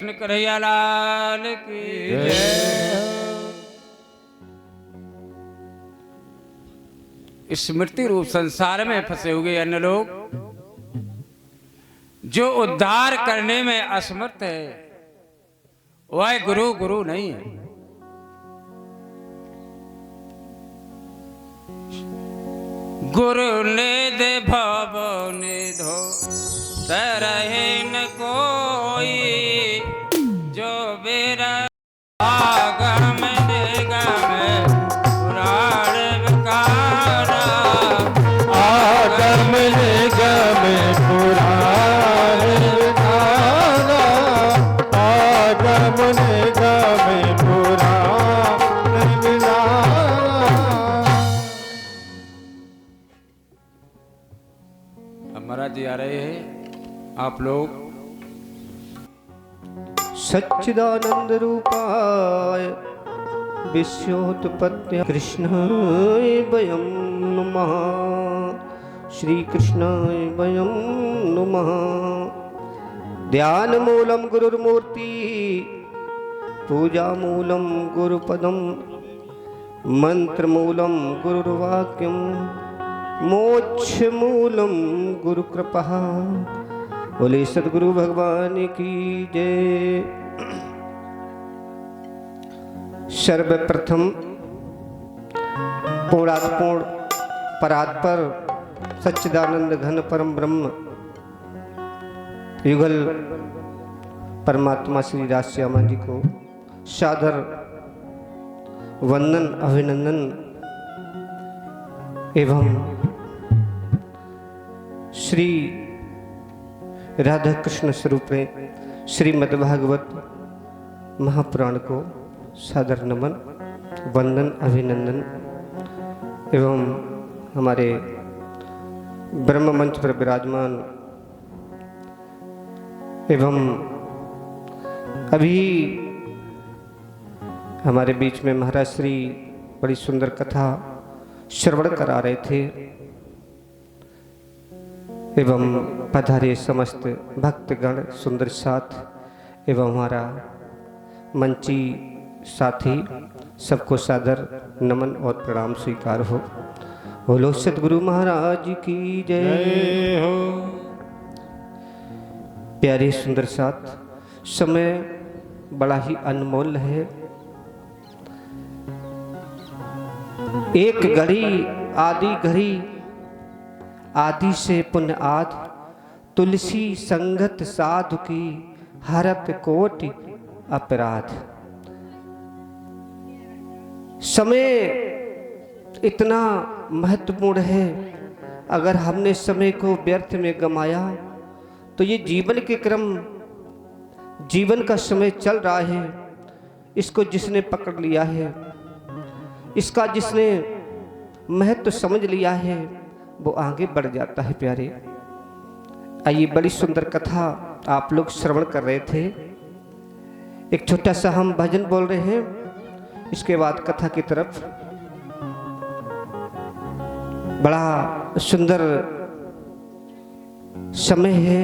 कृष्ण कन्हैया लाल की जय। स्मृति रूप संसार में फंसे हुए अन्य लोग जो उद्धार करने में असमर्थ है वह गुरु गुरु नहीं है। गुरु ने दे भव निधो तरहे न कोई जो बेरा आगम निगम पुराण विकारा आगम निगम पुराण विकारा आगम निगम पुराण विकारा। महाराज जी आ रहे हैं, आप लोग सच्चिदानंद रूपाय विश्वोत्पत्त्या कृष्णाय वयं नमः श्री कृष्णाय वयं नमः। ध्यान मूलम गुरुर्मूर्ति पूजा मूलम गुरुपदम मंत्र मूलम गुरुर्वाक्यम मोक्ष मूलम गुरु कृपा। बोले सदगुरु भगवान की जय। सर्वप्रथम पूर्णात्पूर्ण परात्पर सच्चिदानंद घन परम ब्रह्म युगल परमात्मा श्री राजश्यामा जी को सादर वंदन अभिनंदन एवं श्री राधा कृष्ण स्वरूप में श्रीमद्भागवत महापुराण को सादर नमन वंदन अभिनंदन एवं हमारे ब्रह्म मंच पर विराजमान एवं अभी हमारे बीच में महाराज श्री बड़ी सुंदर कथा श्रवण करा रहे थे एवं पधारे समस्त भक्तगण सुंदर साथ एवं हमारा मंची साथी सबको सादर नमन और प्रणाम स्वीकार हो। बोलो सतगुरु महाराज की जय हो। प्यारे सुंदर साथ, समय बड़ा ही अनमोल है। एक घड़ी आदि घड़ी आदि से पुण्य आद तुलसी संगत साधु की हरत कोटि अपराध। समय इतना महत्वपूर्ण है, अगर हमने समय को व्यर्थ में गमाया तो ये जीवन के क्रम जीवन का समय चल रहा है, इसको जिसने पकड़ लिया है, इसका जिसने महत्व समझ लिया है वो आगे बढ़ जाता है। प्यारे, आइए बड़ी सुंदर कथा आप लोग श्रवण कर रहे थे। एक छोटा सा हम भजन बोल रहे हैं, इसके बाद कथा की तरफ। बड़ा सुंदर समय है।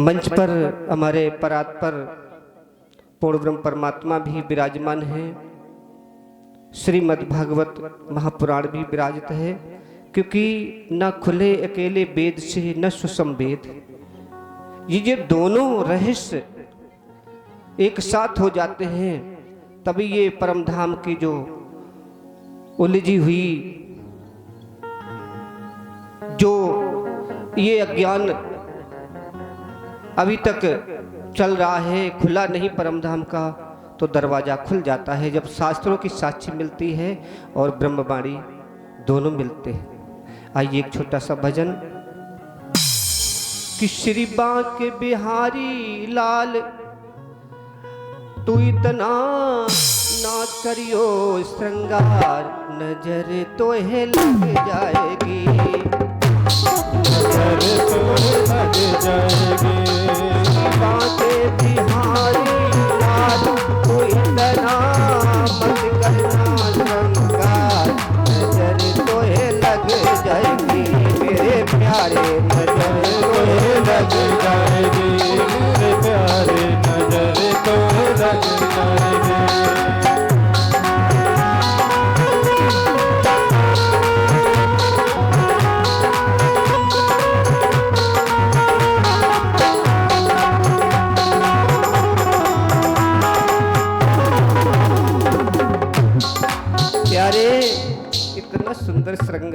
मंच पर हमारे परात्पर पूर्ण ब्रह्म परमात्मा भी विराजमान है, श्रीमद्भागवत महापुराण भी विराजित है, क्योंकि न खुले अकेले वेद से न सुसंवेद। ये दोनों रहस्य एक साथ हो जाते हैं तभी ये परम धाम की जो उलझी हुई जो ये अज्ञान अभी तक चल रहा है, खुला नहीं परम धाम का, तो दरवाजा खुल जाता है जब शास्त्रों की साक्षी मिलती है और ब्रह्मवाणी दोनों मिलते हैं। आइए एक छोटा सा भजन। कि श्री बांके बिहारी लाल तू इतना ना करियो श्रृंगार, नजर तो है लग जाएगी, नजर तो लग जाएगी। बांके बिहारी लाल तू इतना मत करना श्रृंगार, नजर तो है लग जाएगी मेरे प्यारे, नजर तो है लग जाएगी।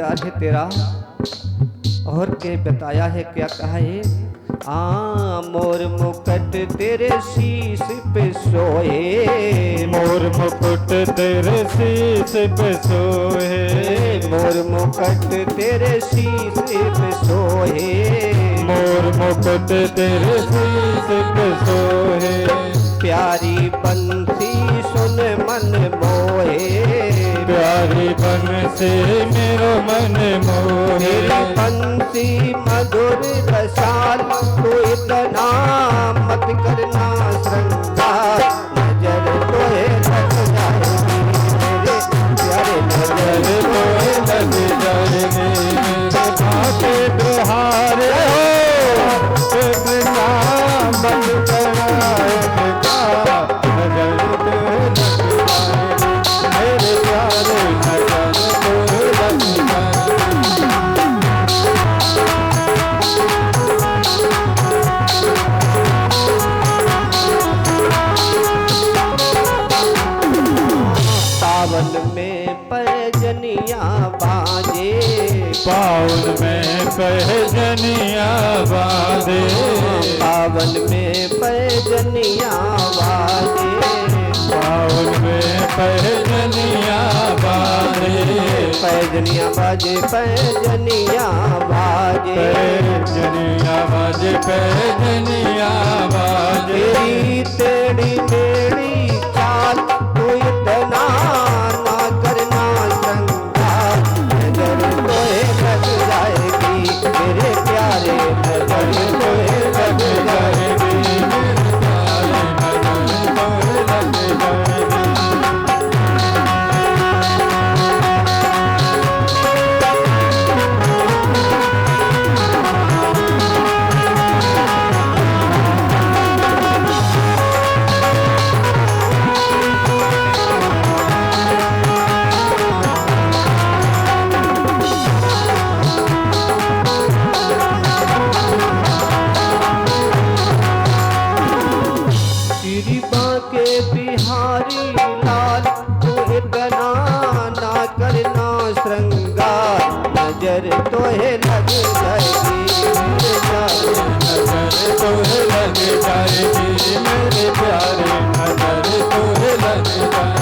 श्रृंगार है तेरा। और के बताया है, क्या कहा है? मोर मुकुट तेरे शीश पे सोए, मोर मुकुट तेरे शीश पे सोए, मोर मुकुट तेरे शीश पे सोए, मोर मुकुट तेरे शीश पे सोए। प्यारी बंसी सुन मन मोहे, प्यारी बंसी मेरो मन मोहे, मेरी बंसी मधुर रसाल, तू इतना मत करना श्रृंगार, नजर तोहे लग जाएगी मेरे प्यारे, नजर तोहे लग जाएगी मेरे भाटे दुहारे हो, कृष्णा बंद कराएगा, नजर तोहे लग जाएगी मेरे प्यारे, नजर तोहे लग जाएगी। पावन में पैजनिया बाजे, पावन में पैजनिया बांधे, पावन में पैजनिया बाजे, पावन में पैजनिया बांधे, पैजनिया बाजे, पैजनिया बाजे, पैजनिया बाजे, पैजनिया बाजे। तेरी टेढ़ी मेरी चाल, तू इतना ना करना श्रृंगार, नजर तोहे लग जाएगी मेरे प्यारे, नजर तोहे लग जाएगी मेरे प्यारे, नजर तोहे लग जाएगी। तेरी बांके बिहारी लाल, तू इतना ना करना श्रृंगार, नजर तोहे लग जाएगी मेरे प्यारे, नजर तोहे लग जाएगी मेरे प्यारे, नजर तोहे लग जाएगी।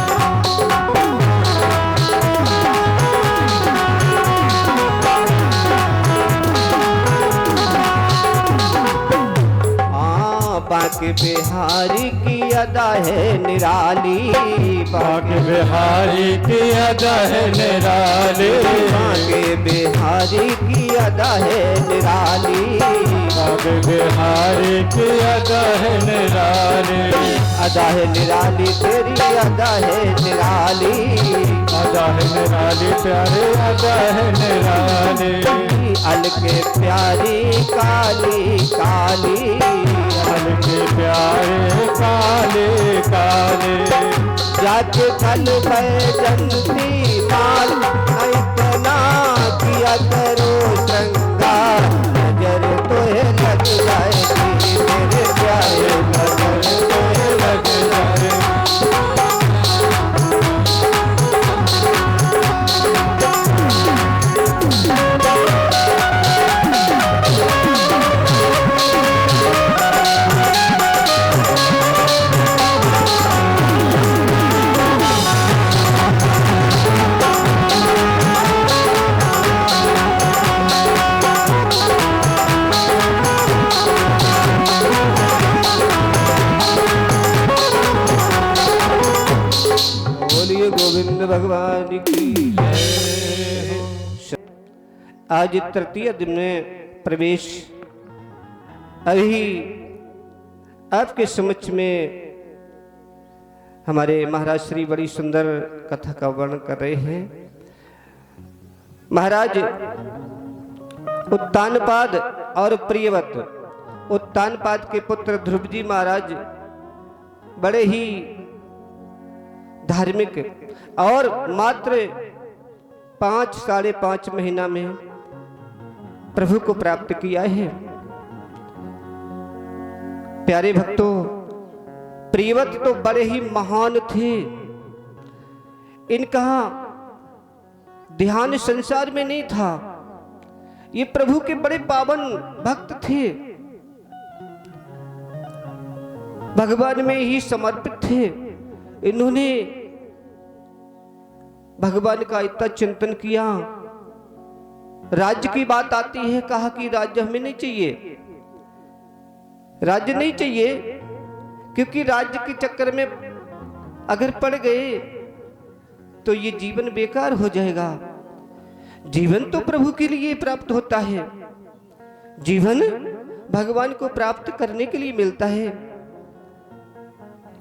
बांके बिहारी की अदा है निराली, बांके बिहारी की अदा है निराली, बांके बिहारी की अदा है निराली, बांके बिहारी की अदा है निराली, अदा है निराली तेरी अदा है निराली, अदा है निराली प्यारे, अदा है निराली। अलके प्यारी काली काली, अलके प्यारे काले काले, जाके खल बैजंती माल, इतना किया करो श्रृंगार, नजर तोहे लग जाएगी मेरे प्यारे, नजर तोहे लग जाएगी। बोलिए गोविंद भगवान की जय। आज तृतीय दिन में प्रवेश, अभी आपके समक्ष में हमारे महाराज श्री बड़ी सुंदर कथा का वर्णन कर रहे हैं। महाराज उत्तानपाद और प्रियवत, उत्तानपाद के पुत्र ध्रुव जी महाराज बड़े ही धार्मिक और मात्र 5-5.5 महीना में प्रभु को प्राप्त किया है। प्यारे भक्तों, प्रियवत तो बड़े ही महान थे। इनका ध्यान संसार में नहीं था। ये प्रभु के बड़े पावन भक्त थे, भगवान में ही समर्पित थे। इन्होंने भगवान का इतना चिंतन किया। राज्य की बात आती है, कहा कि राज्य हमें नहीं चाहिए, राज्य नहीं चाहिए, क्योंकि राज्य के चक्कर में अगर पड़ गए तो ये जीवन बेकार हो जाएगा। जीवन तो प्रभु के लिए प्राप्त होता है, जीवन भगवान को प्राप्त करने के लिए मिलता है।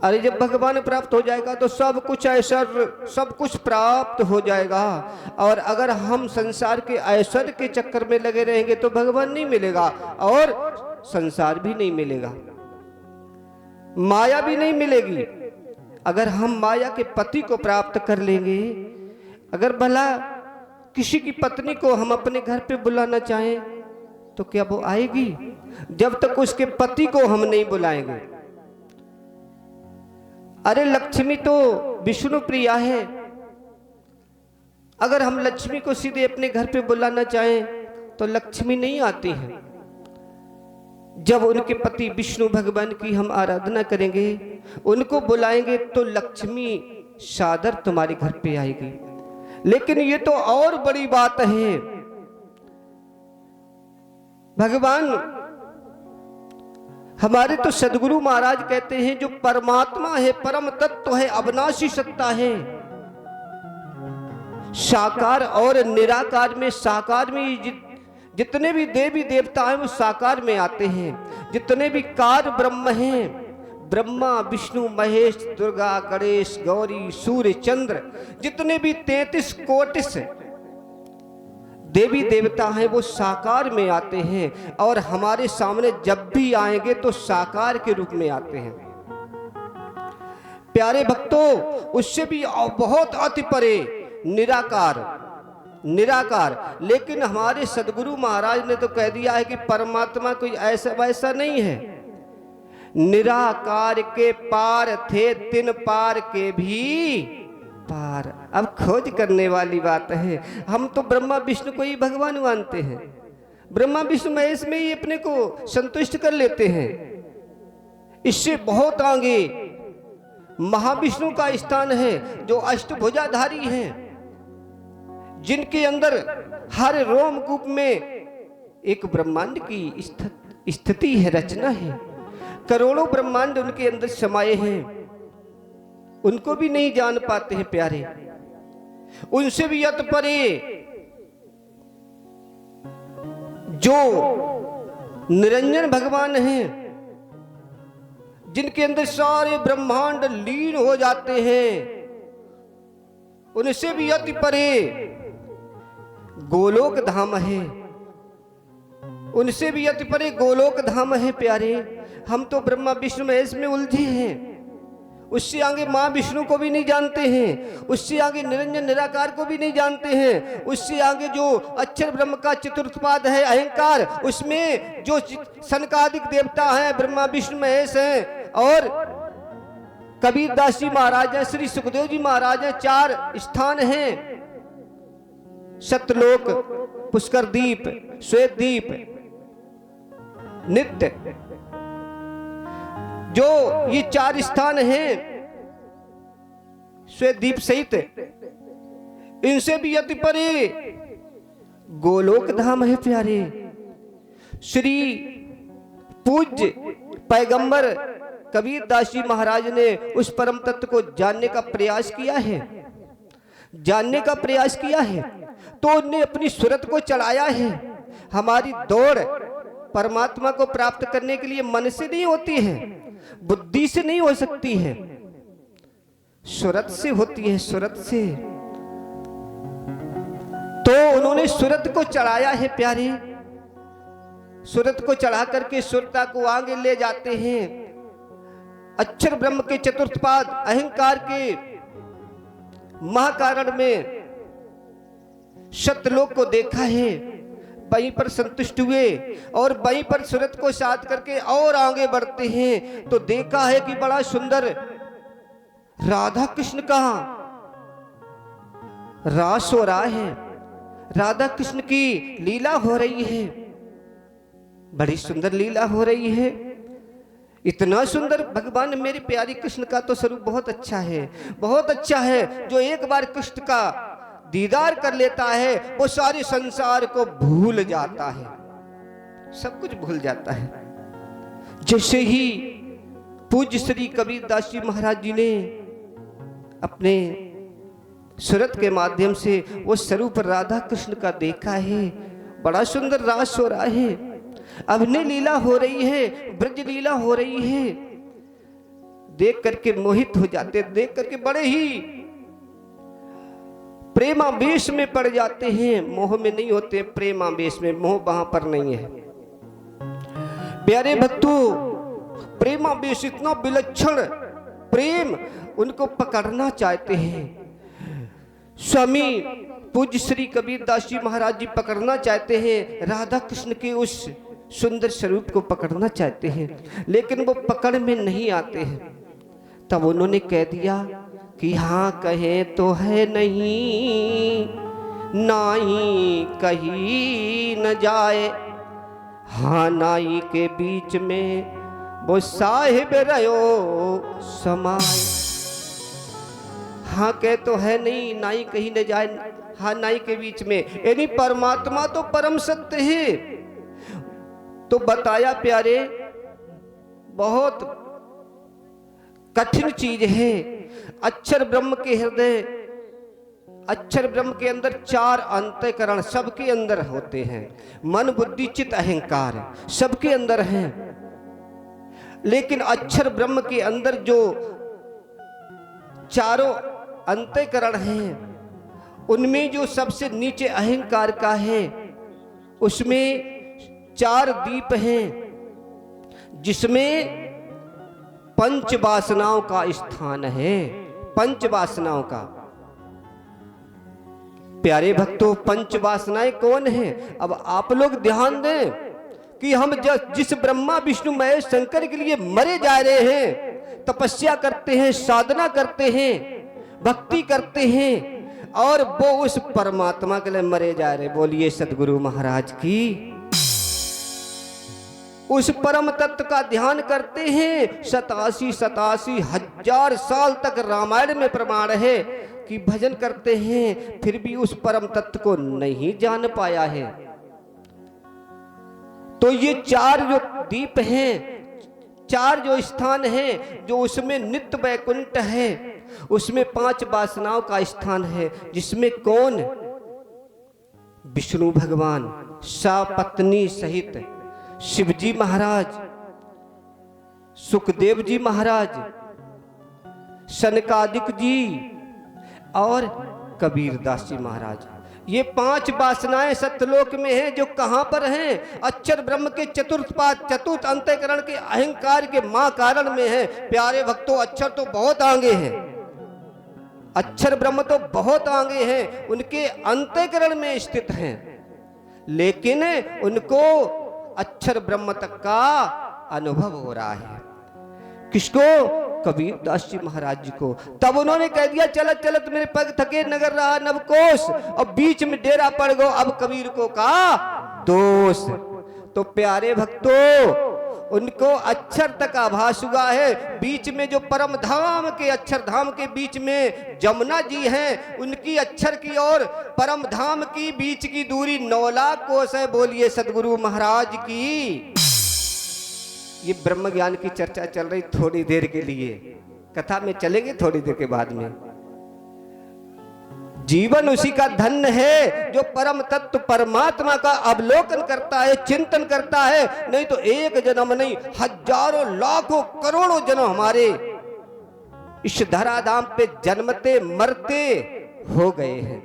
अरे जब भगवान प्राप्त हो जाएगा तो सब कुछ ऐश्वर्य, सब कुछ प्राप्त हो जाएगा। और अगर हम संसार के ऐश्वर्य के चक्कर में लगे रहेंगे तो भगवान नहीं मिलेगा और संसार भी नहीं मिलेगा, माया भी नहीं मिलेगी। अगर हम माया के पति को प्राप्त कर लेंगे, अगर भला किसी की पत्नी को हम अपने घर पे बुलाना चाहें तो क्या वो आएगी? जब तक उसके पति को हम नहीं बुलाएंगे। अरे लक्ष्मी तो विष्णु प्रिया है, अगर हम लक्ष्मी को सीधे अपने घर पे बुलाना चाहें तो लक्ष्मी नहीं आती है। जब उनके पति विष्णु भगवान की हम आराधना करेंगे, उनको बुलाएंगे तो लक्ष्मी सादर तुम्हारे घर पे आएगी। लेकिन ये तो और बड़ी बात है, भगवान हमारे तो सदगुरु महाराज कहते हैं जो परमात्मा है, परम तत्व है, अविनाशी सत्ता है, साकार और निराकार में, साकार में जितने भी देवी देवता हैं वो साकार में आते हैं। जितने भी कार ब्रह्म हैं, ब्रह्मा विष्णु महेश दुर्गा गणेश गौरी सूर्य चंद्र, जितने भी 33 कोटि देवी देवता हैं वो साकार में आते हैं। और हमारे सामने जब भी आएंगे तो साकार के रूप में आते हैं। प्यारे भक्तों, उससे भी बहुत अति परे निराकार, निराकार। लेकिन हमारे सदगुरु महाराज ने तो कह दिया है कि परमात्मा कोई ऐसा वैसा नहीं है, निराकार के पार थे तिन पार के भी पार। अब खोज करने वाली बात है। हम तो ब्रह्मा विष्णु को ही भगवान मानते हैं, ब्रह्मा विष्णु महेश में ही अपने को संतुष्ट कर लेते हैं। इससे बहुत आगे महाविष्णु का स्थान है जो अष्टभुजाधारी हैं, जिनके अंदर हर रोमकूप में एक ब्रह्मांड की स्थिति है, रचना है। करोड़ों ब्रह्मांड उनके अंदर समाये हैं, उनको भी नहीं जान पाते हैं प्यारे। उनसे भी अत परे जो निरंजन भगवान हैं, जिनके अंदर सारे ब्रह्मांड लीन हो जाते हैं, उनसे भी अति परे गोलोक धाम है, उनसे भी अति परे गोलोक धाम है प्यारे। हम तो ब्रह्मा विष्णु महेश में उलझे हैं, उससे आगे माँ विष्णु को भी नहीं जानते हैं, उससे आगे निरंजन निराकार को भी नहीं जानते हैं, उससे आगे जो अक्षर ब्रह्म का चतुर्थपाद है अहंकार, उसमें जो सनकादिक देवता हैं ब्रह्मा विष्णु महेश हैं, और कबीर दास जी महाराज हैं, श्री सुखदेव जी महाराज हैं। 4 स्थान हैं, सतलोक, पुष्कर दीप, श्वेत दीप, नित्य, जो ये 4 स्थान हैं श्वेत दीप सहित, इनसे भी अति परे गोलोक धाम है प्यारे। श्री पूज्य पैगंबर कबीर दास जी महाराज ने उस परम तत्व को जानने का प्रयास किया है, जानने का प्रयास किया है, तो उन्हें अपनी सूरत को चढ़ाया है। हमारी दौड़ परमात्मा को प्राप्त करने के लिए मन से नहीं होती है, बुद्धि से नहीं हो सकती है, सूरत से होती है, सूरत से। तो उन्होंने सूरत को चढ़ाया है प्यारे, सूरत को चढ़ा करके सूरता को आगे ले जाते हैं। अक्षर ब्रह्म के चतुर्थपाद अहंकार के महाकारण में सतलोक को देखा है, वहीं पर संतुष्ट हुए और वहीं पर सूरत को साध करके और आगे बढ़ते हैं तो देखा है कि बड़ा सुंदर राधा कृष्ण का रास हो रहा है। राधा कृष्ण की लीला हो रही है, बड़ी सुंदर लीला हो रही है। इतना सुंदर भगवान मेरे प्यारी कृष्ण का तो स्वरूप बहुत अच्छा है, बहुत अच्छा है। जो एक बार कृष्ण का दीदार कर लेता है वो सारे संसार को भूल जाता है, सब कुछ भूल जाता है। जैसे ही पूज्य श्री कबीरदास जी महाराज जी ने अपने सूरत के माध्यम से वो स्वरूप राधा कृष्ण का देखा है, बड़ा सुंदर रास हो रहा है, अभिनय लीला हो रही है, ब्रज लीला हो रही है। देख करके मोहित हो जाते, देख करके बड़े ही प्रेमावेश में पड़ जाते हैं। मोह में नहीं होते, प्रेमावेश में। मोह वहां पर नहीं है प्यारे भक्तों। प्रेमावेश इतना विलक्षण प्रेम, उनको पकड़ना चाहते हैं। स्वामी पूज्य श्री कबीरदास जी महाराज जी पकड़ना चाहते हैं, राधा कृष्ण के उस सुंदर स्वरूप को पकड़ना चाहते हैं, लेकिन वो पकड़ में नहीं आते हैं। तब उन्होंने कह दिया कि हाँ कहे तो है नहीं, नाई कहीं न जाए। हाँ नाई के बीच में वो साहिब रहो समाए। हाँ कह तो है नहीं, नाई कहीं न जाए। हाँ नाई के बीच में, यानी परमात्मा तो परम सत्य है। तो बताया प्यारे, बहुत कठिन चीज है। अक्षर ब्रह्म के हृदय, अक्षर ब्रह्म के अंदर 4 अंतःकरण सबके अंदर होते हैं। मन बुद्धि चित्त अहंकार सबके अंदर हैं, लेकिन अक्षर ब्रह्म के अंदर जो चारों अंतःकरण हैं, उनमें जो सबसे नीचे अहंकार का है, उसमें 4 दीप हैं, जिसमें पंच वासनाओं का स्थान है। पंच वासनाओं का, प्यारे भक्तों, पंच वासनाएं कौन हैं? अब आप लोग ध्यान दें कि हम जिस ब्रह्मा विष्णु महेश शंकर के लिए मरे जा रहे हैं, तपस्या करते हैं, साधना करते हैं, भक्ति करते हैं, और वो उस परमात्मा के लिए मरे जा रहे। बोलिए सदगुरु महाराज की। उस परम तत्व का ध्यान करते हैं। 87 हजार साल तक रामायण में प्रमाण है कि भजन करते हैं, फिर भी उस परम तत्व को नहीं जान पाया है। तो ये 4 जो दीप हैं, 4 जो स्थान हैं, जो उसमें नित्य वैकुंठ है, उसमें 5 वासनाओं का स्थान है, जिसमें कौन? विष्णु भगवान सपत्नी सहित शिवजी महाराज, सुखदेव जी महाराज, सनकादिक जी और कबीरदास जी महाराज। ये 5 वासनाएं सत्यलोक में हैं, जो कहां पर हैं? अक्षर ब्रह्म के चतुर्थ अंतःकरण के अहंकार के मां कारण में है। प्यारे भक्तों, अक्षर तो बहुत आगे हैं, अक्षर ब्रह्म तो बहुत आगे हैं, उनके अंतःकरण में स्थित हैं, लेकिन उनको अक्षर ब्रह्म तक का अनुभव हो रहा है। किसको? कबीरदास जी महाराज जी को। तब उन्होंने कह दिया, चलत चलत मेरे पग थके नगर रहा नवकोश, अब बीच में डेरा पड़ गो, अब कबीर को का दोष। तो प्यारे भक्तों, उनको अक्षर तक आभास हुआ है। बीच में जो परम धाम के, अक्षर धाम के बीच में जमुना जी हैं, उनकी अक्षर की और परम धाम की बीच की दूरी 9 लाख कोस है। बोलिए सदगुरु महाराज की। ये ब्रह्म ज्ञान की चर्चा चल रही थोड़ी देर के लिए, कथा में चलेंगे थोड़ी देर के बाद में। जीवन उसी का धन है जो परम तत्व परमात्मा का अवलोकन करता है, चिंतन करता है। नहीं तो एक जन्म नहीं, हजारों लाखों करोड़ों जन्म हमारे इस धराधाम पे जन्मते मरते हो गए हैं,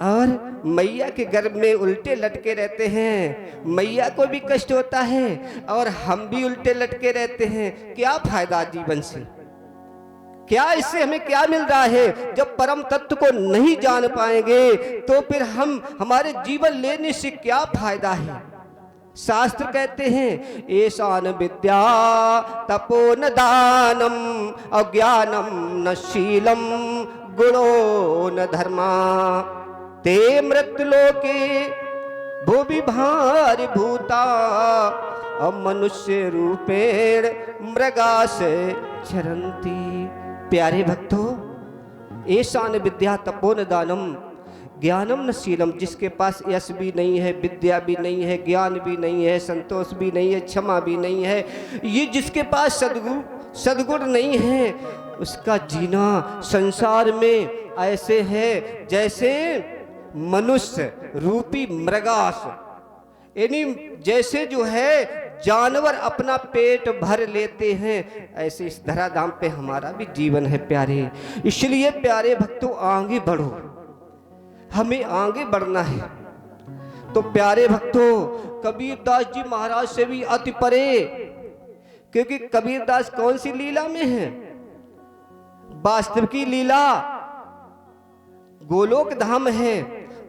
और मैया के गर्भ में उल्टे लटके रहते हैं। मैया को भी कष्ट होता है और हम भी उल्टे लटके रहते हैं। क्या फायदा जीवन से? क्या इससे हमें क्या मिल रहा है? जब परम तत्व को नहीं जान पाएंगे तो फिर हमारे जीवन लेने से क्या फायदा है? शास्त्र कहते हैं, ऐसान विद्या तपो न दानम अज्ञानम न शीलम गुणो न धर्मा। ते मृत्युलोके भुवि भार भूता मनुष्य रूपेण मृगास चरंती। प्यारे भक्तों, ऐसान विद्या तपोन दानम ज्ञानम न शीलम, जिसके पास यश भी नहीं है, विद्या भी नहीं है, ज्ञान भी नहीं है, संतोष भी नहीं है, क्षमा भी नहीं है, ये जिसके पास सद्गुण नहीं है, उसका जीना संसार में ऐसे है जैसे मनुष्य रूपी मृगास, यानी जैसे जो है जानवर अपना पेट भर लेते हैं, ऐसे इस धराधाम पे हमारा भी जीवन है प्यारे। इसलिए प्यारे भक्तों, आगे बढ़ो, हमें आगे बढ़ना है। तो प्यारे भक्तों, कबीरदास जी महाराज से भी अति परे, क्योंकि कबीरदास कौन सी लीला में है? वास्तव की लीला गोलोक धाम है,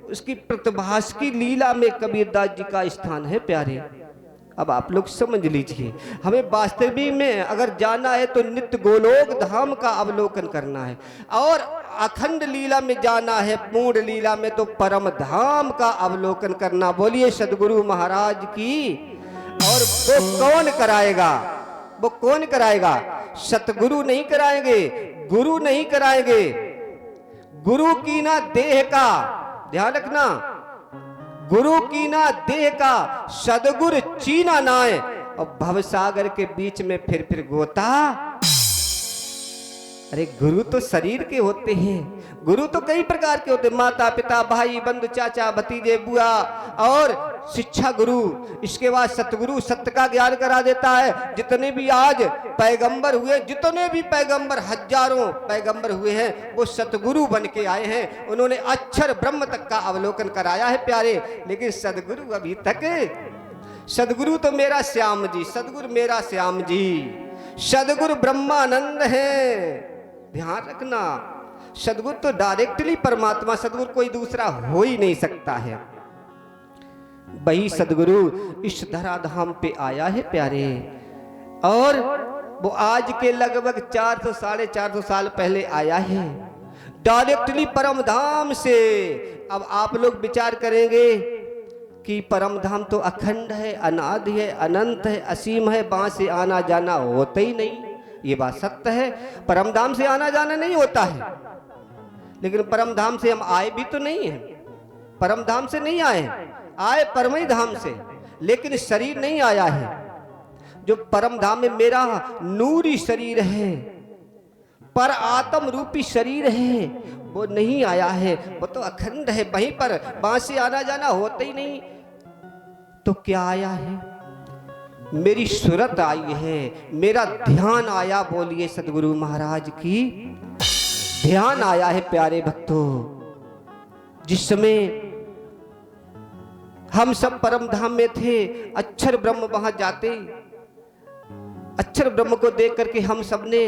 उसकी प्रतिभास की लीला में कबीरदास जी का स्थान है प्यारे। अब आप लोग समझ लीजिए, हमें वास्तविक में अगर जाना है तो नित्य गोलोक धाम का अवलोकन करना है, और अखंड लीला में जाना है, पूर्ण लीला में तो परम धाम का अवलोकन करना। बोलिए सदगुरु महाराज की। और वो कौन कराएगा? वो कौन कराएगा? सतगुरु नहीं कराएंगे, गुरु नहीं कराएंगे। गुरु की ना देह का, ध्यान रखना, गुरु की ना देह का, सदगुरु चीना नाय, और भवसागर के बीच में फिर गोता। अरे गुरु तो शरीर के होते हैं, गुरु तो कई प्रकार के होते हैं, माता पिता भाई बंधु चाचा भतीजे बुआ, और शिक्षा गुरु। इसके बाद सतगुरु सत्य का ज्ञान करा देता है। जितने भी आज पैगंबर हुए, जितने भी पैगंबर, हजारों पैगंबर हुए हैं, वो सतगुरु बन के आए हैं। उन्होंने अक्षर ब्रह्म तक का अवलोकन कराया है प्यारे। लेकिन सदगुरु अभी तक, सदगुरु तो मेरा श्याम जी, सदगुरु मेरा श्याम जी, सदगुरु ब्रह्मानंद है। ध्यान रखना, सदगुरु तो डायरेक्टली परमात्मा, सदगुरु कोई दूसरा हो ही नहीं सकता है। वही सदगुरु इस धराधाम पे आया है प्यारे, और वो आज के लगभग 400 साढ़े 400 साल पहले आया है डायरेक्टली परम धाम से। अब आप लोग विचार करेंगे कि परम धाम तो अखंड है, अनादि है, अनंत है, असीम है, वहां से आना जाना होता ही नहीं। ये बात सत्य है, परम धाम से आना जाना नहीं होता है। लेकिन परम धाम से हम आए भी तो नहीं है, परम धाम से नहीं आए, आए परमई धाम से, लेकिन शरीर नहीं आया है। जो परम धाम में मेरा नूरी शरीर है, पर आत्म रूपी शरीर है, वो नहीं आया है, वो तो अखंड है, वहीं पर, वहां से आना जाना होता ही नहीं। तो क्या आया है? मेरी सूरत आई है, मेरा ध्यान आया। बोलिए सदगुरु महाराज की। ध्यान आया है प्यारे भक्तों। जिस समय हम सब परम धाम में थे, अक्षर ब्रह्म वहां जाते, अक्षर ब्रह्म को देख करके हम सब ने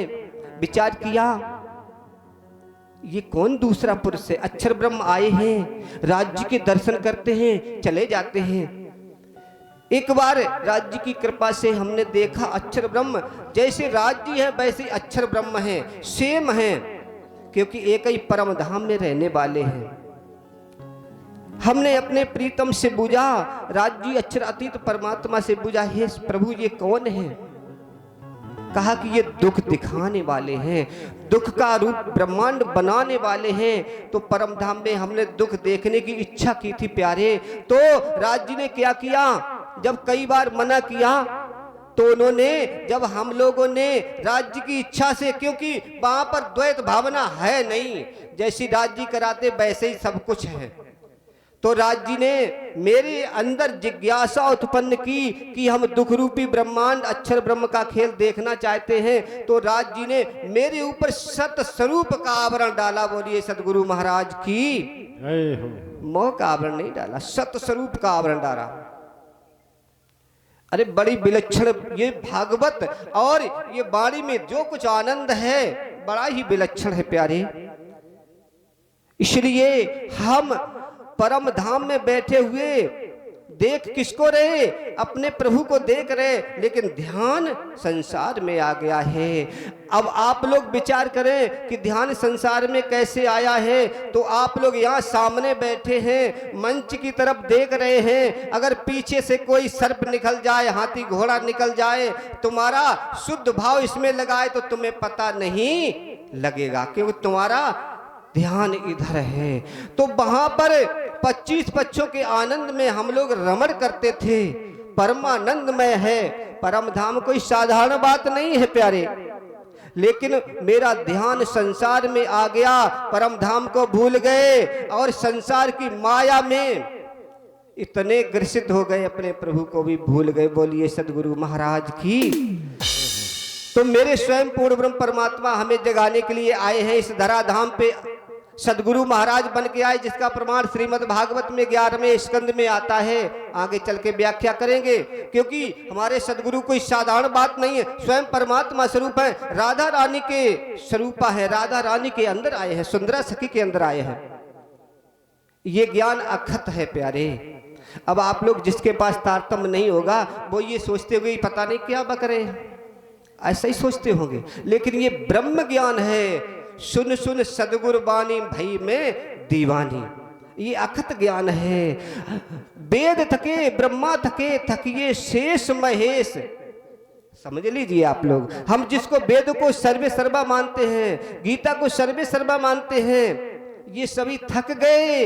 विचार किया, ये कौन दूसरा पुरुष है? अक्षर ब्रह्म आए हैं, राज्य के दर्शन करते हैं, चले जाते हैं। एक बार राज्य की कृपा से हमने देखा, अक्षर ब्रह्म जैसे राज्य है वैसे अक्षर ब्रह्म है, सेम है, क्योंकि एक ही परम धाम में रहने वाले हैं। हमने अपने प्रीतम से पूछा, राज्य अक्षर अतीत परमात्मा से पूछा, हे प्रभु ये कौन है? कहा कि ये दुख दिखाने वाले हैं, दुख का रूप ब्रह्मांड बनाने वाले हैं। तो परम धाम में हमने दुख देखने की इच्छा की थी प्यारे। तो राज्य ने क्या किया, जब कई बार मना किया, तो उन्होंने, जब हम लोगों ने राज्य की इच्छा से, क्योंकि वहां पर द्वैत भावना है नहीं, जैसी राज्य कराते वैसे ही सब कुछ है, तो राज्य ने मेरे अंदर जिज्ञासा उत्पन्न की कि हम दुख रूपी ब्रह्मांड अक्षर ब्रह्म का खेल देखना चाहते हैं। तो राज्य ने मेरे ऊपर सत स्वरूप का आवरण डाला। बोलिए सदगुरु महाराज की। मोह का आवरण नहीं डाला, सत स्वरूप का आवरण डाला। अरे बड़ी विलक्षण ये भागवत और ये वाणी में जो कुछ आनंद है, बड़ा ही विलक्षण है प्यारे। इसलिए हम परम धाम में बैठे हुए देख किसको रहे? अपने प्रभु को देख रहे, लेकिन ध्यान संसार में आ गया है। अब आप लोग विचार करें कि ध्यान संसार में कैसे आया है। तो आप लोग यहाँ सामने बैठे हैं, मंच की तरफ देख रहे हैं। अगर पीछे से कोई सर्प निकल जाए, हाथी घोड़ा निकल जाए, तुम्हारा शुद्ध भाव इसमें लगाए तो तुम्हें पता नहीं लगेगा, क्योंकि तुम्हारा ध्यान इधर है। तो वहां पर 25 बच्चों के आनंद में हम लोग रमण करते थे। परमानंदमय है। परम धाम कोई साधारण बात नहीं है प्यारे, लेकिन मेरा ध्यान संसार में आ गया, परम धाम को भूल गए और संसार की माया में इतने ग्रसित हो गए, अपने प्रभु को भी भूल गए। बोलिए सदगुरु महाराज की। तो मेरे स्वयं पूर्ण ब्रह्म परमात्मा हमें जगाने के लिए आए हैं इस धराधाम पे। सदगुरु महाराज बन के आए, जिसका प्रमाण श्रीमद् भागवत में 11वें स्कंद में आता है। आगे चल के व्याख्या करेंगे, क्योंकि हमारे सदगुरु कोई साधारण बात नहीं है। स्वयं परमात्मा स्वरूप है, राधा रानी के स्वरूपा है, राधा रानी के अंदर आए हैं, सुंदरा सखी के अंदर आए हैं। ये ज्ञान अखत है प्यारे। अब आप लोग जिसके पास तारतम्य नहीं होगा, वो ये सोचते हुए पता नहीं क्या बक रहे हैं, ऐसा ही सोचते होंगे। लेकिन ये ब्रह्म ज्ञान है। सुन सुन सदगुरु बानी भई में दीवानी, ये अखत ज्ञान है। वेद थके ब्रह्मा थके, थकिए शेष महेश। समझ लीजिए आप लोग, हम जिसको वेद को सर्वे सर्वा मानते हैं, गीता को सर्वे सर्वा मानते हैं, ये सभी थक गए।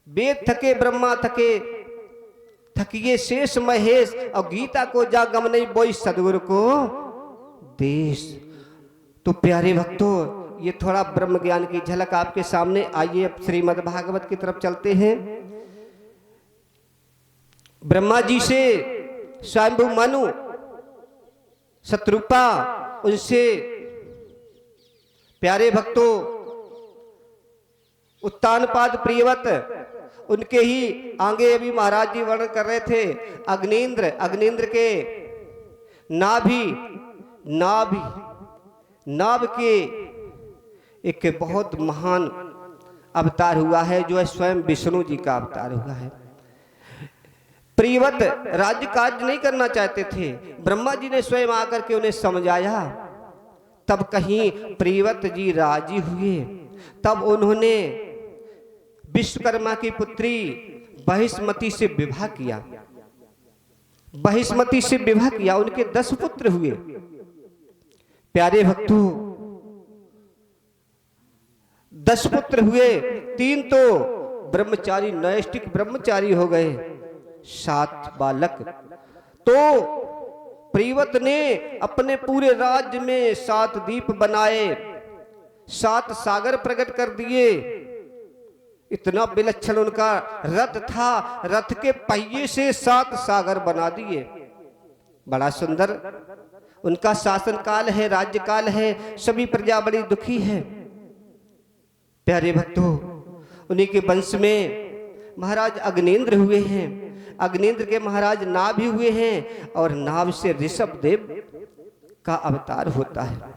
वेद थके ब्रह्मा थके, थकिए शेष महेश, और गीता को जा गम नहीं बोई सदगुरु को देश। तो प्यारे भक्तों, ये थोड़ा ब्रह्म ज्ञान की झलक आपके सामने। आइए अब श्रीमद् भागवत की तरफ चलते हैं। ब्रह्मा जी से स्वयंभू मनु शत्रुपा, उनसे प्यारे भक्तों उत्तानपाद प्रियवत, उनके ही आगे अभी महाराज जी वर्णन कर रहे थे। अग्निन्द्र, अग्निन्द्र के नाभ के एक बहुत महान अवतार हुआ है, जो है स्वयं विष्णु जी का अवतार हुआ है। प्रियवत राज्य कार्य नहीं करना चाहते थे, ब्रह्मा जी ने स्वयं आकर के उन्हें समझाया, तब कहीं प्रियवत जी राजी हुए। तब उन्होंने विश्वकर्मा की पुत्री बहिष्मति से विवाह किया। बहिष्मति से विवाह किया, उनके 10 पुत्र हुए। प्यारे भक्तों, 10 पुत्र हुए, 3 तो ब्रह्मचारी नैष्ठिक ब्रह्मचारी हो गए, 7 बालक। तो प्रियवत ने अपने पूरे राज्य में 7 द्वीप बनाए, 7 सागर प्रकट कर दिए। इतना विलक्षण उनका रथ था, रथ के पहिए से 7 सागर बना दिए। बड़ा सुंदर उनका शासन काल है, राज्य काल है। सभी प्रजा बड़ी दुखी है। प्यारे भक्तों, उन्हीं के वंश में महाराज अग्निन्द्र हुए हैं। अग्निन्द्र के महाराज नाभ भी हुए हैं, और नाभ से ऋषभ देव का अवतार होता है।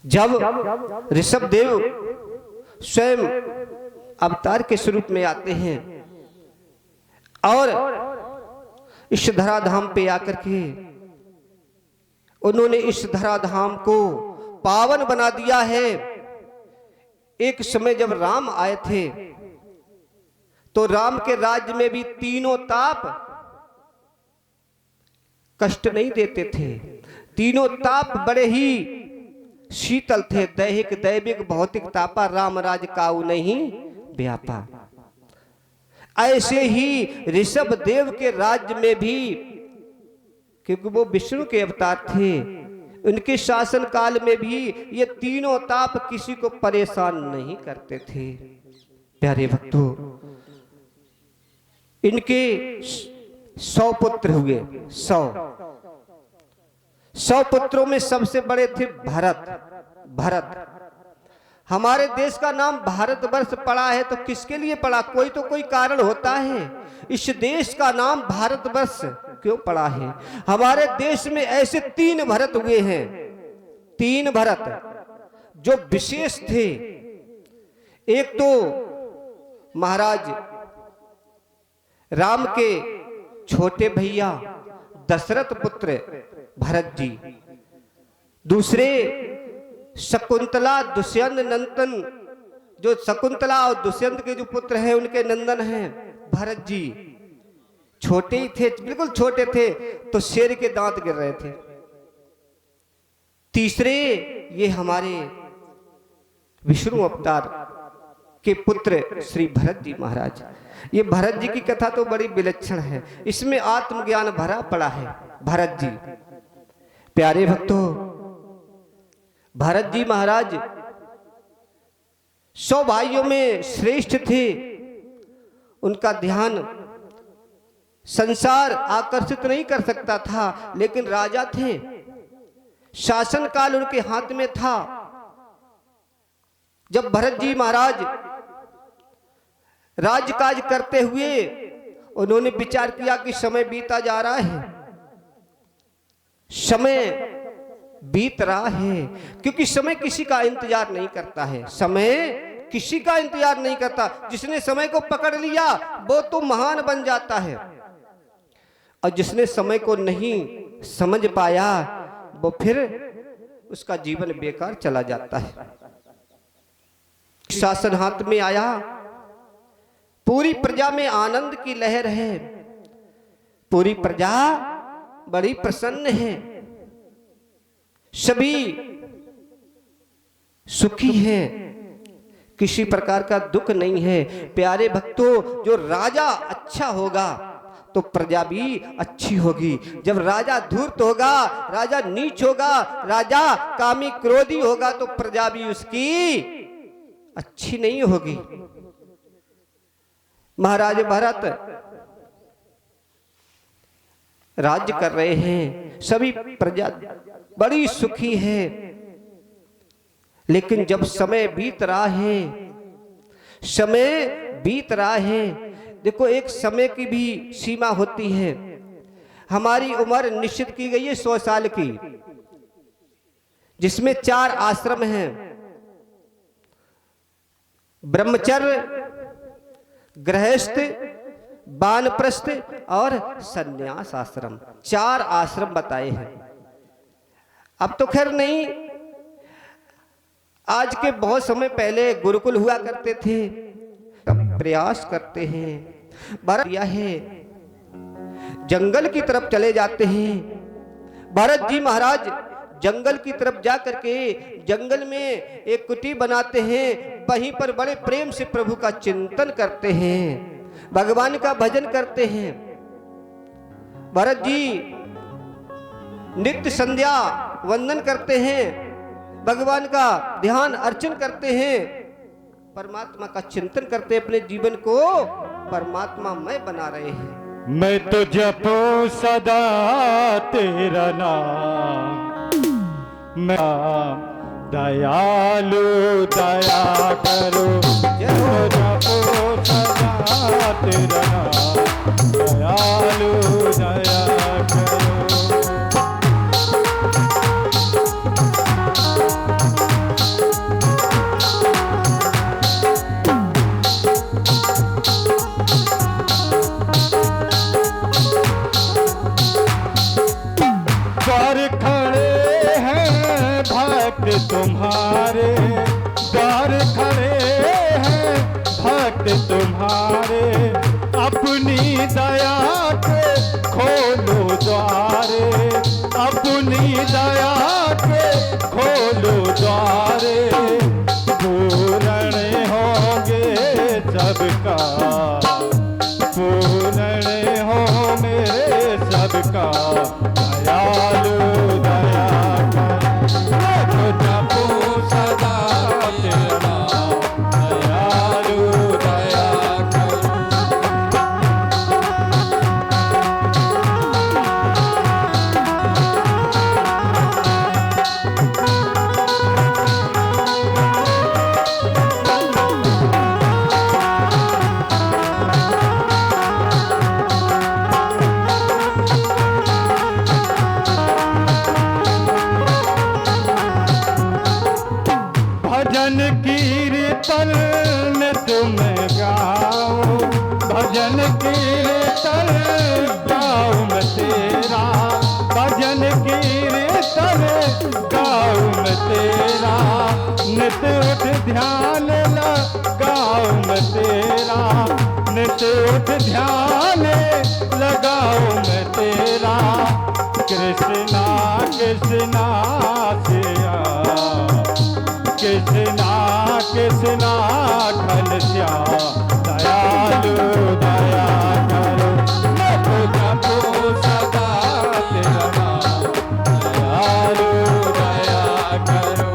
जब ऋषभ देव स्वयं अवतार के स्वरूप में आते हैं और इस धराधाम पे आकर के उन्होंने इस धराधाम को पावन बना दिया है। एक समय जब राम आए थे, तो राम के राज्य में भी तीनों ताप कष्ट नहीं देते थे। तीनों ताप बड़े ही शीतल थे। दैहिक दैविक भौतिक तापा, राम राज काऊ नहीं व्यापा। ऐसे ही ऋषभ देव के राज्य में भी, क्योंकि वो विष्णु के अवतार थे, उनके शासन काल में भी ये तीनों ताप किसी को परेशान नहीं करते थे। प्यारे भक्तों, इनके 100 पुत्र हुए। 100 पुत्रों में सबसे बड़े थे भरत। हमारे देश का नाम भारतवर्ष पड़ा है तो किसके लिए पड़ा? कोई तो कोई कारण होता है। इस देश का नाम भारतवर्ष क्यों पड़ा है? हमारे देश में ऐसे 3 भरत हुए हैं। 3 भरत जो विशेष थे। एक तो महाराज राम के छोटे भैया दशरथ पुत्र भरत जी, दूसरे शकुंतला दुष्यंत नंदन, जो शकुंतला और दुष्यंत के जो पुत्र हैं उनके नंदन हैं भरत जी। छोटे ही थे, बिल्कुल छोटे थे तो शेर के दांत गिर रहे थे। तीसरे ये हमारे विष्णु अवतार के पुत्र श्री भरत जी महाराज। ये भरत जी की कथा तो बड़ी विलक्षण है, इसमें आत्मज्ञान भरा पड़ा है। भरत जी प्यारे भक्तों, भरत जी महाराज 100 भाइयों में श्रेष्ठ थे। उनका ध्यान संसार आकर्षित नहीं कर सकता था, लेकिन राजा थे, शासन काल उनके हाथ में था। जब भरत जी महाराज राजकाज करते हुए उन्होंने विचार किया कि समय बीता जा रहा है, समय बीत रहा है, क्योंकि समय किसी का इंतजार नहीं करता है। समय किसी का इंतजार नहीं करता। जिसने समय को पकड़ लिया वो तो महान बन जाता है, और जिसने समय को नहीं समझ पाया वो फिर उसका जीवन बेकार चला जाता है। शासन हाथ में आया, पूरी प्रजा में आनंद की लहर है, पूरी प्रजा बड़ी प्रसन्न है, सभी सुखी हैं, किसी प्रकार का दुख नहीं है। प्यारे भक्तों, जो राजा अच्छा होगा तो प्रजा भी अच्छी होगी। जब राजा धूर्त होगा, राजा नीच होगा, राजा कामी क्रोधी होगा तो प्रजा भी उसकी अच्छी नहीं होगी। महाराज भरत राज्य कर रहे हैं, सभी प्रजा बड़ी सुखी है, लेकिन जब समय बीत रहा है, समय बीत रहा है, देखो एक समय की भी सीमा होती है। हमारी उम्र निश्चित की गई है 100 साल की, जिसमें 4 आश्रम हैं, ब्रह्मचर्य, गृहस्थ, वानप्रस्थ और संन्यास आश्रम। 4 आश्रम बताए हैं। अब तो खैर नहीं, आज के बहुत समय पहले गुरुकुल हुआ करते थे। प्रयास करते हैं, भरत है जंगल की तरफ चले जाते हैं। भरत जी महाराज जंगल की तरफ जा करके जंगल में एक कुटी बनाते हैं, वहीं पर बड़े प्रेम से प्रभु का चिंतन करते हैं, भगवान का भजन करते हैं। भरत जी नित्य संध्या वंदन करते हैं, भगवान का ध्यान अर्चन करते हैं, परमात्मा का चिंतन करते हैं, अपने जीवन को परमात्मा मय बना रहे हैं। मैं तो जपो सदा तेरा नाम, मैं दयालु दया करो। मैं तो जपो सदा तेरा नाम, दयालु दया करो। तुम्हारे द्वार खड़े हैं भक्त तुम्हारे, अपनी दया के खोलो द्वारे, अपनी दया के खोलो द्वारे। पूर्ण होंगे सबका, पूर्ण हो मेरे सबका, दयालु दया जपो सदा तेरा, दयालु दया तेरा, नित उठ ध्यान लगाऊं मैं तेरा, नित उठ ध्यान लगाऊं मैं तेरा। कृष्णा कृष्णा सिया, कृष्णा कृष्णा घनश्याम, दयालु दया करो, मैं तो जपो सदा तेरा नाम, दयालु दया करो।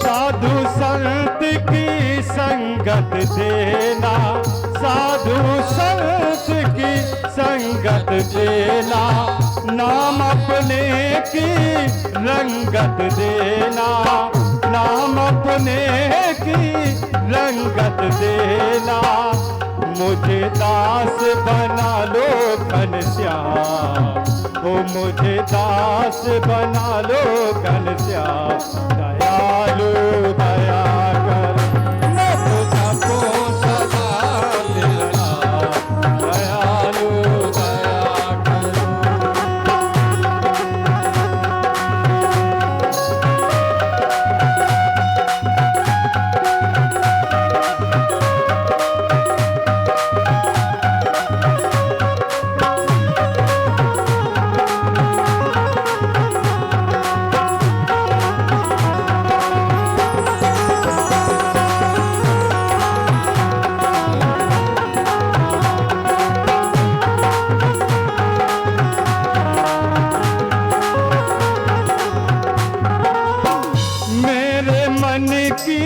साधु संत की संगत देना, साधु संत की संगत देना, नाम अपने की रंगत देना, नाम अपने की रंगत देना। मुझे दास बना लो घनश्याम, ओ मुझे दास बना लो घनश्याम, दयालु दया कर, मैं तो जपो सदा तेरा नाम, दयालु दया कर। की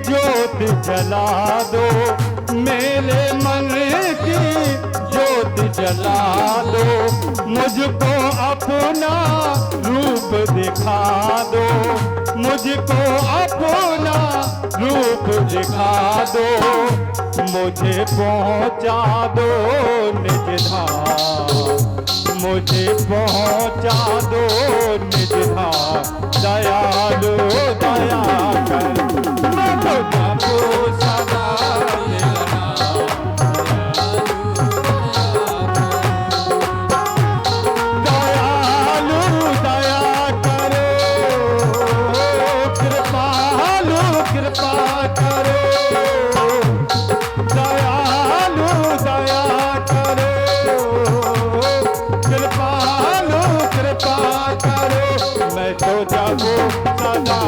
ज्योत जला दो, मेरे मन की ज्योत जला दो, मुझको अपना रूप दिखा दो, मुझको अपना रूप दिखा दो, मुझे पहुंचा दो निज धाम, मुझे पहुंचा दो निज धाम, दयालु दया कर, मैं तो जपो सदा तेरा नाम, दयालु दया करो, कृपालु कृपा करो, दयालु दया करो, कृपालु कृपा करो, मैं तो जपो सदा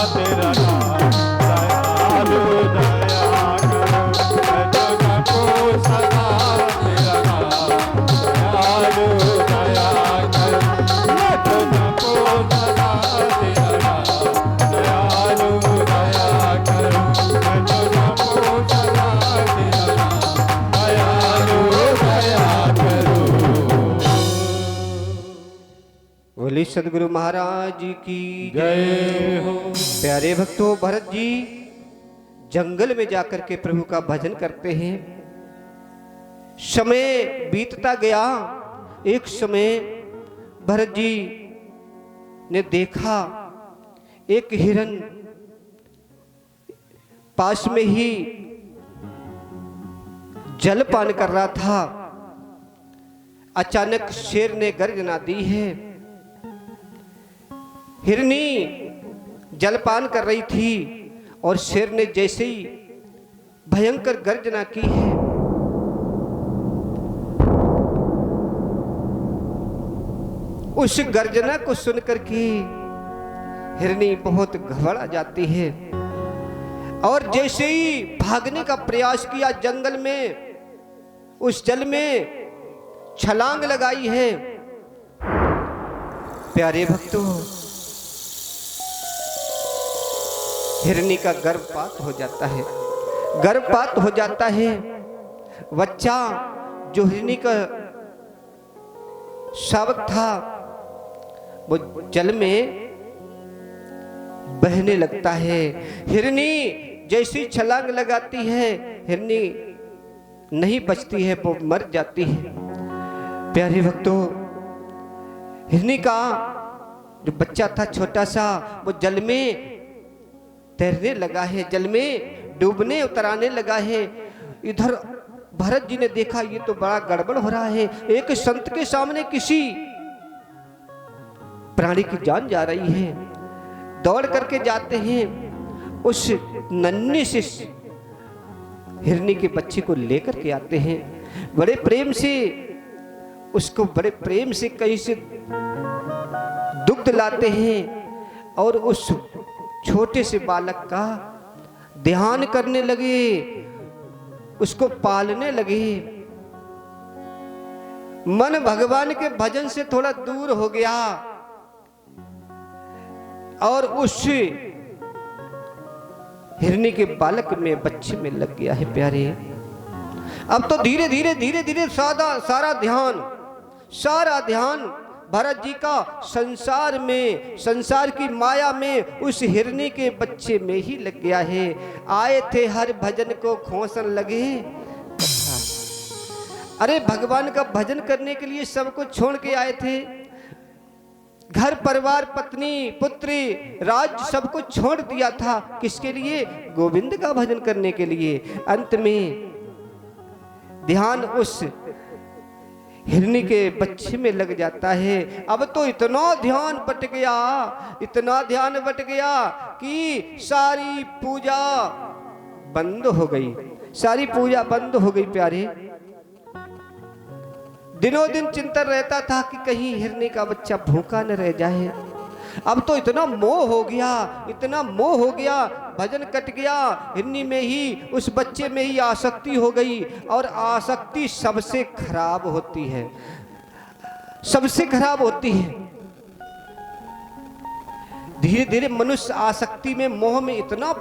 तेरा नाम, दयालु दया करो, मैं तो जपो सदा तेरा नाम, दयालु दया करो, मैं तो जपो सदा तेरा नाम, दयालु दया करो, मैं तो जपो सदा तेरा नाम, दयालु दया करो। बोले सदगुरु महाराज की जय हो। प्यारे भक्तों, भरत जी जंगल में जाकर के प्रभु का भजन करते हैं। समय बीतता गया। एक समय भरत जी ने देखा एक हिरन पास में ही जल पान कर रहा था। अचानक शेर ने गर्जना दी है। हिरनी जलपान कर रही थी और शेर ने जैसे ही भयंकर गर्जना की है, उस गर्जना को सुनकर के हिरनी बहुत घबरा जाती है और जैसे ही भागने का प्रयास किया, जंगल में उस जल में छलांग लगाई है। प्यारे भक्तों, हिरनी का गर्भपात हो जाता है। गर्भपात हो जाता है। बच्चा जो हिरनी का शावक था वो जल में बहने लगता है। हिरनी जैसी छलांग लगाती है, हिरनी नहीं बचती है, वो मर जाती है। प्यारे भक्तों, हिरनी का जो बच्चा था छोटा सा, वो जल में तैरने लगा है, जल में डूबने उतराने लगा है। इधर भरत जी ने देखा ये तो बड़ा गड़बड़ हो रहा है, एक संत के सामने किसी प्राणी की जान जा रही है। दौड़ करके जाते हैं, उस नन्हे से हिरनी के बच्चे को लेकर के आते हैं। बड़े प्रेम से उसको, बड़े प्रेम से कहीं से दुग्ध लाते हैं और उस छोटे से बालक का ध्यान करने लगे, उसको पालने लगे। मन भगवान के भजन से थोड़ा दूर हो गया और उस हिरनी के बालक में, बच्चे में लग गया है। प्यारे, अब तो धीरे धीरे धीरे धीरे सारा ध्यान भरत जी का संसार में, संसार की माया में, उस हिरनी के बच्चे में ही लग गया है। आए थे हर भजन को खोसन लगे। अरे भगवान का भजन करने के लिए सब कुछ छोड़ के आए थे, घर परिवार, पत्नी पुत्री, राज्य सब कुछ छोड़ दिया था। किसके लिए? गोविंद का भजन करने के लिए। अंत में ध्यान उस हिरनी के बच्चे में लग जाता है। अब तो इतना ध्यान बट गया, इतना ध्यान बट गया कि सारी पूजा बंद हो गई, सारी पूजा बंद हो गई। प्यारे, दिनों दिन चिंतन रहता था कि कहीं हिरनी का बच्चा भूखा न रह जाए। अब तो इतना मोह हो गया, इतना मोह हो गया, भजन कट गया, हिरनी में ही, उस बच्चे में ही आसक्ति हो गई। और आसक्ति सबसे खराब होती है, सबसे खराब होती है। धीरे धीरे मनुष्य आसक्ति में, मोह में इतना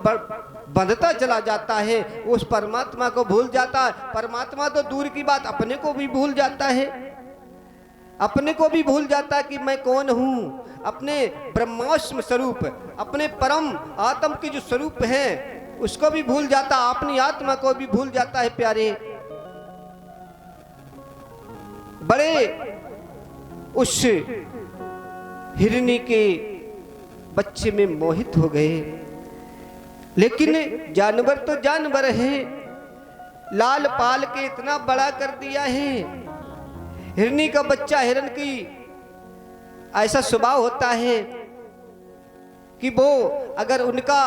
बंधता चला जाता है, उस परमात्मा को भूल जाता है। परमात्मा तो दूर की बात, अपने को भी भूल जाता है, अपने को भी भूल जाता है कि मैं कौन हूं। अपने ब्रह्मास्म स्वरूप, अपने परम आत्म की जो स्वरूप है, उसको भी भूल जाता, अपनी आत्मा को भी भूल जाता है। प्यारे, बड़े उस हिरनी के बच्चे में मोहित हो गए। लेकिन जानवर तो जानवर है, लाल पाल के इतना बड़ा कर दिया है। हिरनी का बच्चा, हिरण की ऐसा स्वभाव होता है कि वो अगर उनका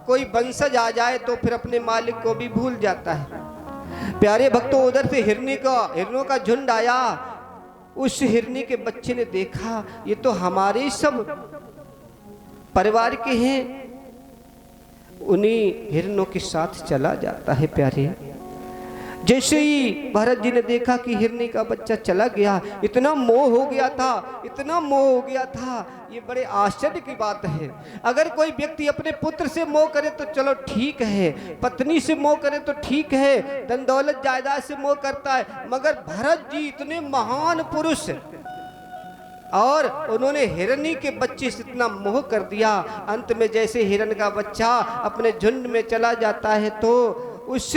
कोई वंशज आ जाए तो फिर अपने मालिक को भी भूल जाता है। प्यारे भक्तों, उधर से हिरणों का झुंड आया। उस हिरनी के बच्चे ने देखा ये तो हमारे सब परिवार के हैं, उन्हीं हिरणों के साथ चला जाता है। प्यारे, जैसे ही भरत जी ने देखा कि हिरनी का बच्चा चला गया, इतना मोह हो गया था, इतना मोह हो गया था। ये बड़े आश्चर्य की बात है। अगर कोई व्यक्ति अपने पुत्र से मोह करे तो चलो ठीक है, पत्नी से मोह करे तो ठीक है, धन दौलत जायदाद से मोह करता है, मगर भरत जी इतने महान पुरुष, और उन्होंने हिरनी के बच्चे से इतना मोह कर दिया। अंत में जैसे हिरण का बच्चा अपने झुंड में चला जाता है तो उस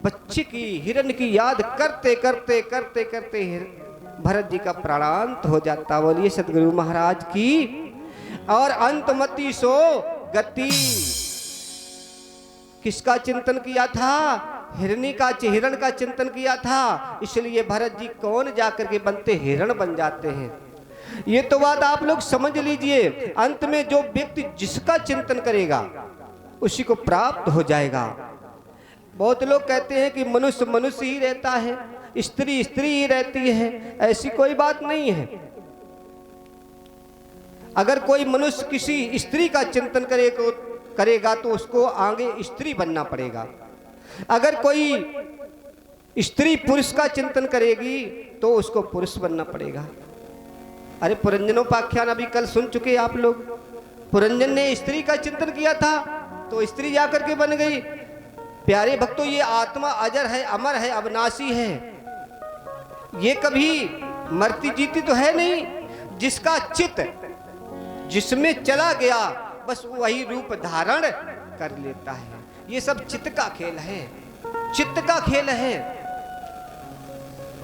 बच्चे की, हिरण की याद करते करते करते करते भरत जी का प्राणांत हो जाता। बोलिए सतगुरु महाराज की। और अंतमति सो गति, किसका चिंतन किया था? हिरण का चिंतन किया था। इसलिए भरत जी कौन जाकर के बनते? हिरण बन जाते हैं। ये तो बात आप लोग समझ लीजिए। अंत में जो व्यक्ति जिसका चिंतन करेगा उसी को प्राप्त हो जाएगा। बहुत लोग कहते हैं कि मनुष्य मनुष्य ही रहता है, स्त्री स्त्री ही रहती है। ऐसी कोई बात नहीं है। अगर कोई मनुष्य किसी स्त्री का चिंतन करेगा तो उसको आगे स्त्री बनना पड़ेगा। अगर कोई स्त्री पुरुष का चिंतन करेगी तो उसको पुरुष बनना पड़ेगा। अरे पुरंजनोपाख्यान अभी कल सुन चुके आप लोग। पुरंजन ने स्त्री का चिंतन किया था तो स्त्री जाकर के बन गई। प्यारे भक्तों, ये आत्मा अजर है, अमर है, अविनाशी है। ये कभी मरती जीती तो है नहीं। जिसका चित्त जिसमें चला गया बस वही रूप धारण कर लेता है। ये सब चित्त का खेल है, चित्त का खेल है।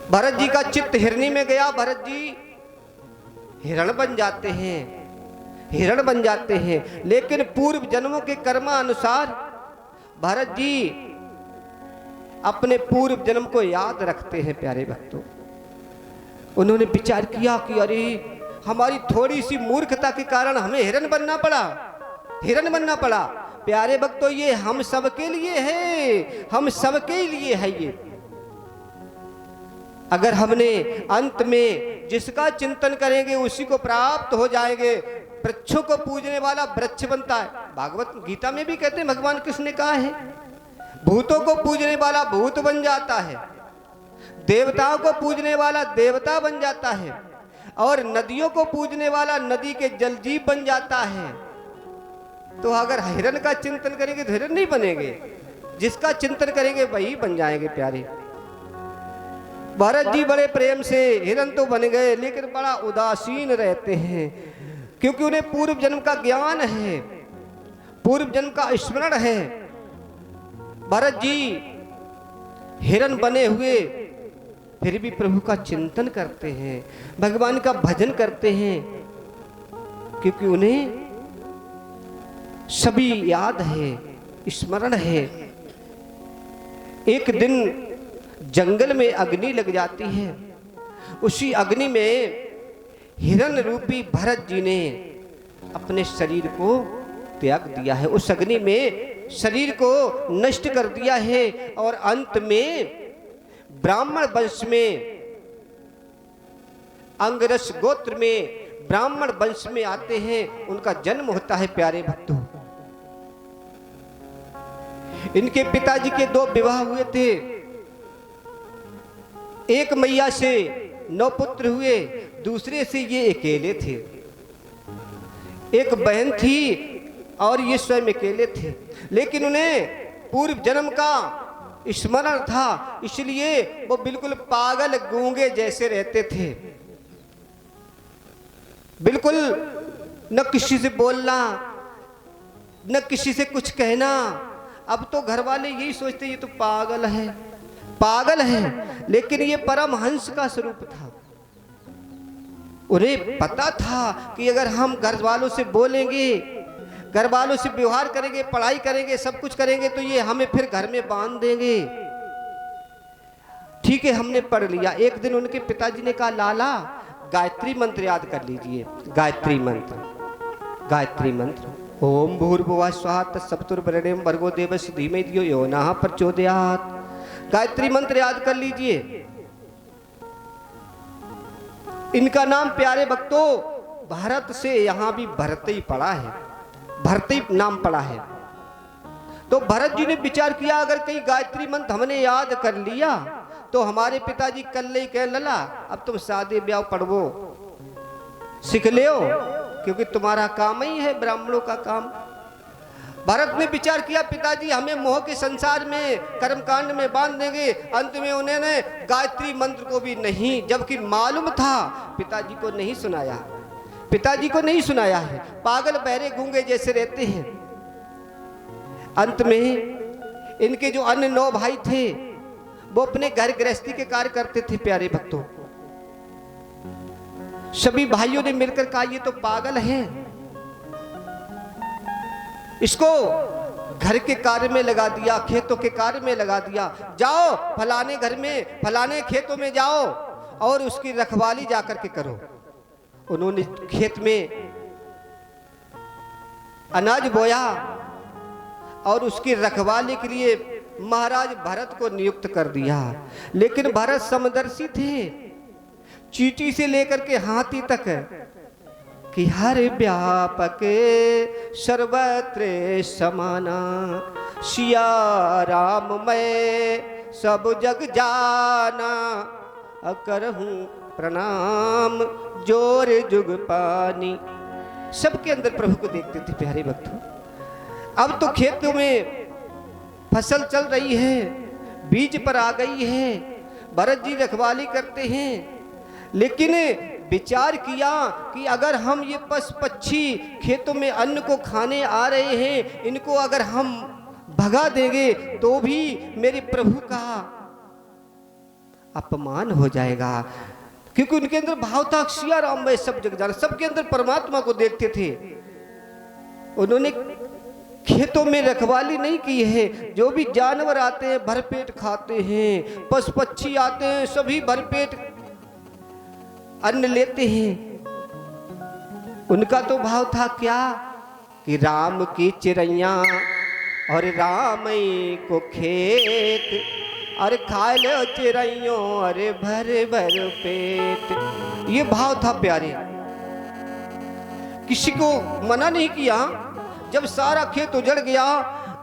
भरत जी का चित्त हिरणी में गया, भरत जी हिरण बन जाते हैं, हिरण बन जाते हैं। लेकिन पूर्व जन्मों के कर्मानुसार भरत जी अपने पूर्व जन्म को याद रखते हैं। प्यारे भक्तों, उन्होंने विचार किया कि अरे हमारी थोड़ी सी मूर्खता के कारण हमें हिरण बनना पड़ा, हिरण बनना पड़ा। प्यारे भक्तों, ये हम सबके लिए है, हम सबके लिए है ये। अगर हमने अंत में जिसका चिंतन करेंगे उसी को प्राप्त हो जाएंगे। वृक्षों को पूजने वाला वृक्ष बनता है, भागवत गीता में भी कहते हैं, भगवान कृष्ण ने कहा है। भूतों को पूजने वाला भूत बन जाता है, देवताओं को पूजने वाला देवता बन जाता है, और नदियों को पूजने वाला नदी के जलजीव बन जाता है। तो अगर हिरण का चिंतन करेंगे तो हिरण नहीं बनेंगे, जिसका चिंतन करेंगे वही बन जाएंगे। प्यारे भरत जी बड़े प्रेम से हिरण तो बन गए, लेकिन बड़ा उदासीन रहते हैं, क्योंकि उन्हें पूर्व जन्म का ज्ञान है, पूर्व जन्म का स्मरण है। भरत जी हिरण बने हुए फिर भी प्रभु का चिंतन करते हैं, भगवान का भजन करते हैं, क्योंकि उन्हें सभी याद है, स्मरण है। एक दिन जंगल में अग्नि लग जाती है, उसी अग्नि में हिरण रूपी भरत जी ने अपने शरीर को त्याग दिया है, उस अग्नि में शरीर को नष्ट कर दिया है। और अंत में ब्राह्मण वंश में, अंगरस गोत्र में ब्राह्मण वंश में आते हैं, उनका जन्म होता है। प्यारे भक्तों, इनके पिताजी के 2 विवाह हुए थे, एक मैया से 9 पुत्र हुए, दूसरे से ये अकेले थे। एक बहन थी और ये स्वयं अकेले थे, लेकिन उन्हें पूर्व जन्म का स्मरण था, इसलिए वो बिल्कुल पागल गूंगे जैसे रहते थे। बिल्कुल न किसी से बोलना, न किसी से कुछ कहना। अब तो घर वाले यही सोचते ये तो पागल है, पागल है, लेकिन ये परमहंस का स्वरूप था। उन्हें पता था कि अगर हम घर वालों से बोलेंगे, घर वालों से व्यवहार करेंगे, पढ़ाई करेंगे, सब कुछ करेंगे, तो ये हमें फिर घर में बांध देंगे। ठीक है, हमने पढ़ लिया। एक दिन उनके पिताजी ने कहा, लाला गायत्री मंत्र याद कर लीजिए। गायत्री मंत्र, गायत्री मंत्र, ओम भूर्भुवः स्वः तत्सवितुर्वरेण्यं भर्गो देवस्य धीमहि धियो यो नः प्रचोदयात्। गायत्री मंत्र याद कर लीजिए। इनका नाम प्यारे भक्तों भारत से यहां भी भरतई पड़ा है, भरतई नाम पड़ा है। तो भरत जी ने विचार किया, अगर कहीं गायत्री मंत्र हमने याद कर लिया तो हमारे पिताजी कल ही कह, लला अब तुम शादी ब्याह पढ़वो सीख लियो, क्योंकि तुम्हारा काम ही है ब्राह्मणों का काम। भरत ने विचार किया, पिताजी हमें मोह के संसार में कर्मकांड में बांध देंगे। अंत में उन्होंने गायत्री मंत्र को भी नहीं, जबकि मालूम था, पिताजी को नहीं सुनाया, पिताजी को नहीं सुनाया है। पागल बहरे गूंगे जैसे रहते हैं। अंत में इनके जो अन्य 9 भाई थे वो अपने घर गृहस्थी के कार्य करते थे। प्यारे भक्तों, सभी भाइयों ने मिलकर कहा, ये तो पागल है, इसको घर के कार्य में लगा दिया, खेतों के कार्य में लगा दिया। जाओ फलाने घर में, फलाने खेतों में जाओ और उसकी रखवाली जाकर के करो। उन्होंने खेत में अनाज बोया और उसकी रखवाली के लिए महाराज भरत को नियुक्त कर दिया। लेकिन भरत समदर्शी थे, चींटी से लेकर के हाथी तक कि हर व्यापक सर्वत्र समाना, सिया राम मैं सब जग जाना, करहूं प्रणाम जोर जुग पानी। सबके अंदर प्रभु को देखते थे। प्यारे भक्तों, अब तो खेतों में फसल चल रही है, बीज पर आ गई है, भरत जी रखवाली करते हैं, लेकिन विचार किया कि अगर हम ये पशु पक्षी खेतों में अन्न को खाने आ रहे हैं, इनको अगर हम भगा देंगे तो भी मेरे प्रभु का अपमान हो जाएगा, क्योंकि उनके अंदर भाव था सिया राम वह सब जग जाना, सबके अंदर परमात्मा को देखते थे। उन्होंने खेतों में रखवाली नहीं की है, जो भी जानवर आते हैं भरपेट खाते हैं, पशु पक्षी आते हैं सभी भरपेट अन्न लेते हैं। उनका तो भाव था क्या कि राम की चिड़ैया और राम को खेत, अरे खा लो चिड़ैयों अरे भर भर पेट, ये भाव था प्यारे। किसी को मना नहीं किया। जब सारा खेत उजड़ गया,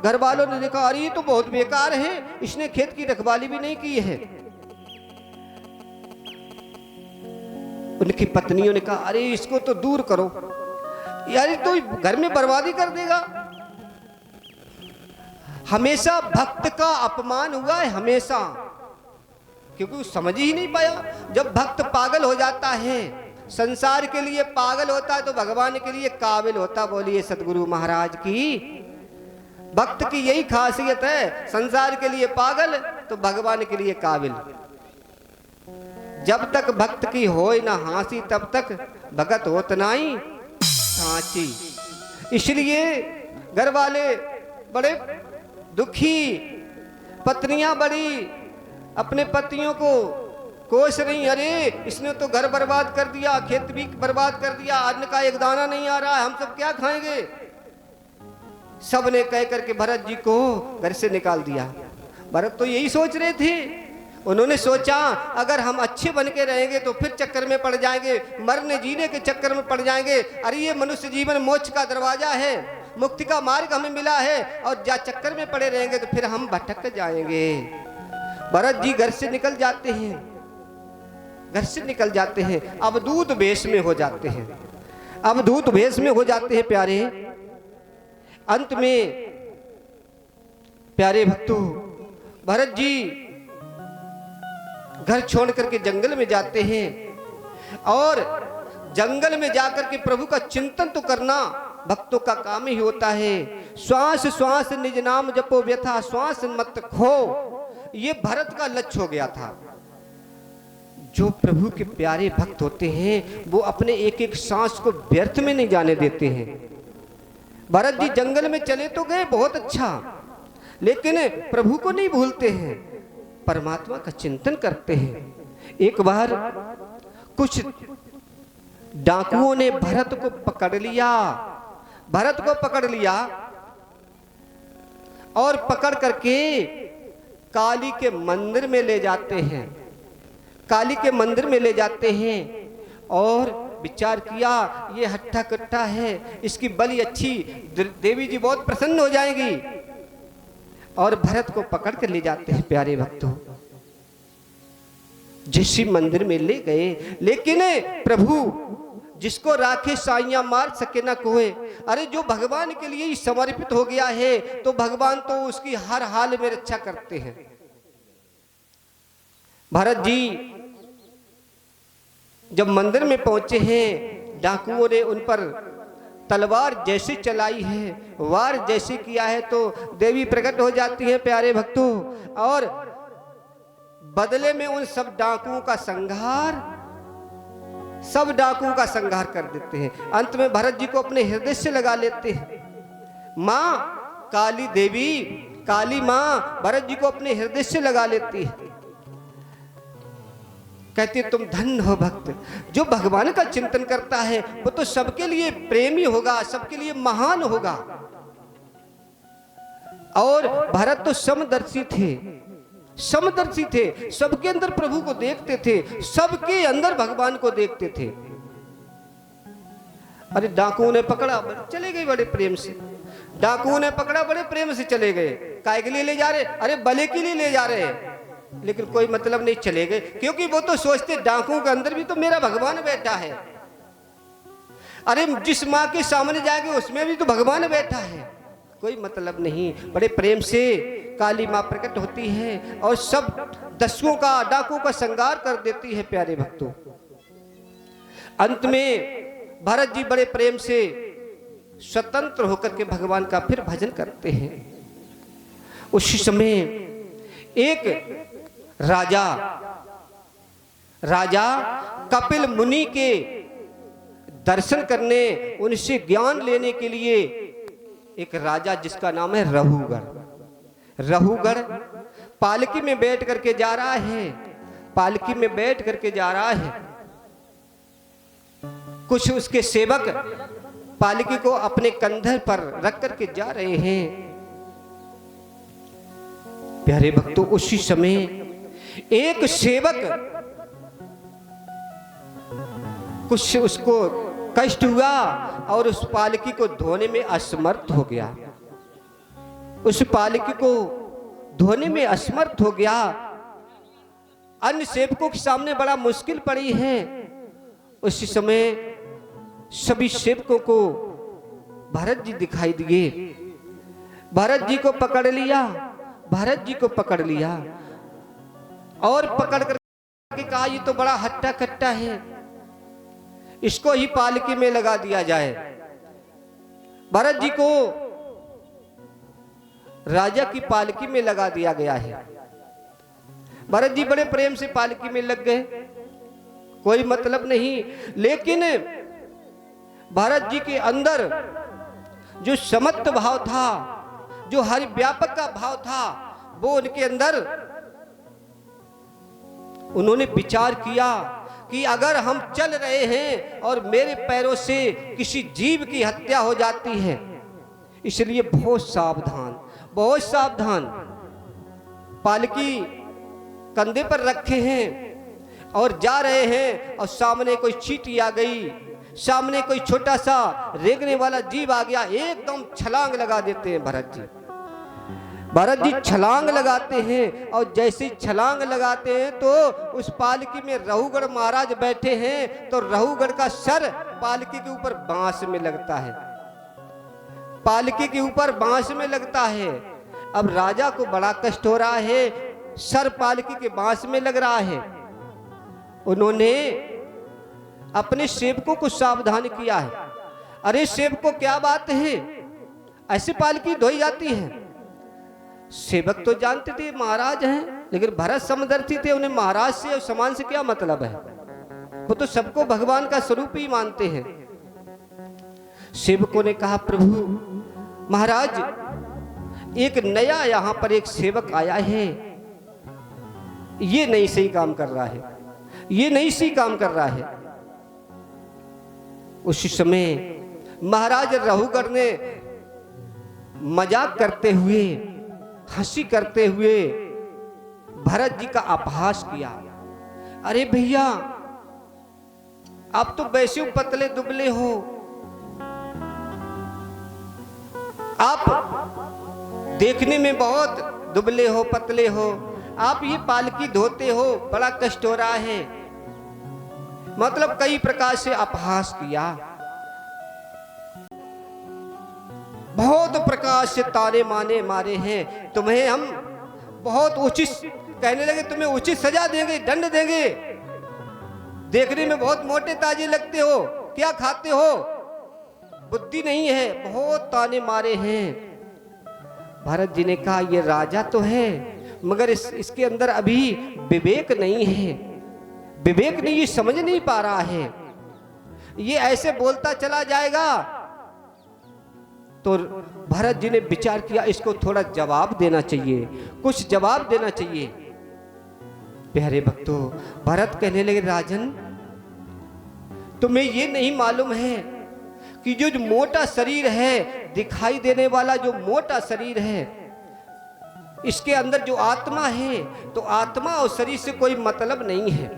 घर वालों ने देखा अरे ये तो बहुत बेकार है, इसने खेत की रखवाली भी नहीं की है। उनकी पत्नियों ने कहा अरे इसको तो दूर करो यार, ये तो घर में बर्बादी कर देगा। हमेशा भक्त का अपमान हुआ है, हमेशा, क्योंकि वो समझ ही नहीं पाया। जब भक्त पागल हो जाता है, संसार के लिए पागल होता है, तो भगवान के लिए काबिल होता। बोलिए सतगुरु महाराज की। भक्त की यही खासियत है, संसार के लिए पागल तो भगवान के लिए काबिल। जब तक भक्त की होए ना हांसी, तब तक भगत होत नहीं सांची। इसलिए घर वाले बड़े दुखी, पत्नियां बड़ी अपने पतियों को कोस रही, अरे इसने तो घर बर्बाद कर दिया, खेत भी बर्बाद कर दिया, अन्न का एक दाना नहीं आ रहा है, हम सब क्या खाएंगे। सब ने कह करके भरत जी को घर से निकाल दिया। भरत तो यही सोच रहे थे। उन्होंने सोचा अगर हम अच्छे बन के रहेंगे तो फिर चक्कर में पड़ जाएंगे, मरने जीने के चक्कर में पड़ जाएंगे। अरे ये मनुष्य जीवन मोक्ष का दरवाजा है, मुक्ति का मार्ग हमें मिला है, और जा चक्कर में पड़े रहेंगे तो फिर हम भटक जाएंगे। भरत जी घर से निकल जाते हैं, घर से निकल जाते हैं, अवधूत वेश में हो जाते हैं, अवधूत वेश में हो जाते हैं प्यारे। अंत में प्यारे भक्तों, भरत जी घर छोड़ करके जंगल में जाते हैं, और जंगल में जाकर के प्रभु का चिंतन तो करना भक्तों का काम ही होता है। श्वास श्वास निज नाम जपो व्यथा श्वास मत खो, ये भरत का लक्ष्य हो गया था। जो प्रभु के प्यारे भक्त होते हैं वो अपने एक एक सांस को व्यर्थ में नहीं जाने देते हैं। भरत जी जंगल में चले तो गए, बहुत अच्छा, लेकिन प्रभु को नहीं भूलते हैं, परमात्मा का चिंतन करते हैं। एक बार कुछ डाकुओं ने भरत को पकड़ लिया, भरत को पकड़ लिया और पकड़ करके काली के मंदिर में ले जाते हैं, काली के मंदिर में ले जाते हैं। और विचार किया ये हट्टा कट्टा है, इसकी बलि अच्छी, देवी जी बहुत प्रसन्न हो जाएंगी, और भरत को पकड़ कर ले जाते हैं। प्यारे भक्तों, जिस मंदिर में ले गए, लेकिन प्रभु जिसको राखे साइयां मार सके ना कोई। अरे जो भगवान के लिए ही समर्पित हो गया है तो भगवान तो उसकी हर हाल में रक्षा करते हैं। भरत जी जब मंदिर में पहुंचे हैं, डाकुओं ने उन पर तलवार जैसे चलाई है, वार जैसे किया है, तो देवी प्रकट हो जाती है प्यारे भक्तों, और बदले में उन सब डाकुओं का संहार, सब डाकुओं का संहार कर देते हैं। अंत में भरत जी को अपने हृदय से लगा लेते हैं। मां काली देवी, काली मां भरत जी को अपने हृदय से लगा लेती है, कहती तुम धन्य हो भक्त। जो भगवान का चिंतन करता है वो तो सबके लिए प्रेमी होगा, सबके लिए महान होगा। और भरत तो समदर्शी थे, समदर्शी थे, सबके अंदर प्रभु को देखते थे, सबके अंदर भगवान को देखते थे। अरे डाकुओं ने पकड़ा, चले गए बड़े प्रेम से, डाकुओं ने पकड़ा बड़े प्रेम से चले गए। काय के लिए ले जा रहे? अरे भले के लिए ले जा रहे हैं, लेकिन कोई मतलब नहीं, चले गए। क्योंकि वो तो सोचते डाकुओं के अंदर भी तो मेरा भगवान बैठा है। अरे जिस माँ के सामने जाएंगे उसमें भी तो भगवान बैठा है, कोई मतलब नहीं। बड़े प्रेम से काली माँ प्रकट होती है और सब दस्युओं का, डाकुओं का संहार कर देती है प्यारे भक्तों। अंत में भरत जी बड़े प्रेम से स्वतंत्र होकर के भगवान का फिर भजन करते हैं। उसी समय एक राजा कपिल मुनि के दर्शन करने, उनसे ज्ञान लेने के लिए एक राजा जिसका नाम है रहुगढ़ पालकी में बैठ करके जा रहा है। पालकी में बैठ करके जा रहा है। कुछ उसके सेवक पालकी को अपने कंधे पर रख करके जा रहे हैं। प्यारे भक्तों, उसी समय एक सेवक कुछ उसको कष्ट हुआ और उस पालकी को धोने में असमर्थ हो गया। उस पालकी को धोने में असमर्थ हो गया। अन्य सेवकों के सामने बड़ा मुश्किल पड़ी है। उसी समय सभी सेवकों को भरत जी दिखाई दिए। भरत जी को पकड़ लिया। भरत जी को पकड़ लिया और पकड़ करके कहा, ये तो बड़ा हट्टा कट्टा है, इसको ही पालकी में लगा दिया जाए। भरत जी को राजा की पालकी में लगा दिया गया है। भरत जी बड़े प्रेम से पालकी में लग गए, कोई मतलब नहीं। लेकिन भरत जी के अंदर जो समत्व भाव था, जो हरि व्यापक का भाव था, वो उनके अंदर, उन्होंने विचार किया कि अगर हम चल रहे हैं और मेरे पैरों से किसी जीव की हत्या हो जाती है, इसलिए बहुत सावधान पालकी कंधे पर रखे हैं और जा रहे हैं। और सामने कोई चींटी आ गई, सामने कोई छोटा सा रेंगने वाला जीव आ गया, एकदम छलांग लगा देते हैं भरत जी। भरत जी छलांग लगाते हैं और जैसे ही छलांग लगाते हैं तो उस पालकी में रहुगढ़ महाराज बैठे हैं, तो रहुगढ़ का सर पालकी के ऊपर बांस में लगता है। पालकी के ऊपर बांस में लगता है। अब राजा को बड़ा कष्ट हो रहा है, सर पालकी के बांस में लग रहा है। उन्होंने अपने सेवकों को सावधान किया है, अरे सेवकों क्या बात है, ऐसे पालकी धोई जाती है। सेवक तो जानते थे महाराज हैं, लेकिन भरत समदर्शी थे, उन्हें महाराज से और समान से क्या मतलब है, वो तो सबको भगवान का स्वरूप ही मानते हैं। सेवकों ने कहा, प्रभु महाराज एक नया यहाँ पर एक सेवक आया है, ये नहीं सही काम कर रहा है, ये नहीं सही काम कर रहा है। उसी समय महाराज रहुगढ़ ने मजाक करते हुए, हंसी करते हुए भरत जी का अपहास किया। अरे भैया, आप तो वैसे पतले दुबले हो, आप देखने में बहुत दुबले हो, पतले हो, आप ये पालकी धोते हो, बड़ा कष्ट हो रहा है। मतलब कई प्रकार से अपहास किया, बहुत प्रकार से ताने माने मारे हैं। तुम्हें हम बहुत उचित, कहने लगे तुम्हें उचित सजा देंगे, दंड देंगे, देखने में बहुत मोटे ताजे लगते हो, क्या खाते हो, बुद्धि नहीं है, बहुत ताने मारे हैं। भरत जी ने कहा, ये राजा तो है मगर इसके अंदर अभी विवेक नहीं है, विवेक नहीं, ये समझ नहीं पा रहा है, ये ऐसे बोलता चला जाएगा। तो भरत जी ने विचार किया, इसको थोड़ा जवाब देना चाहिए, कुछ जवाब देना चाहिए। प्यारे भक्तों, भरत कहने लगे, राजन तुम्हें ये नहीं मालूम है कि जो मोटा शरीर है, दिखाई देने वाला जो मोटा शरीर है, इसके अंदर जो आत्मा है, तो आत्मा और शरीर से कोई मतलब नहीं है।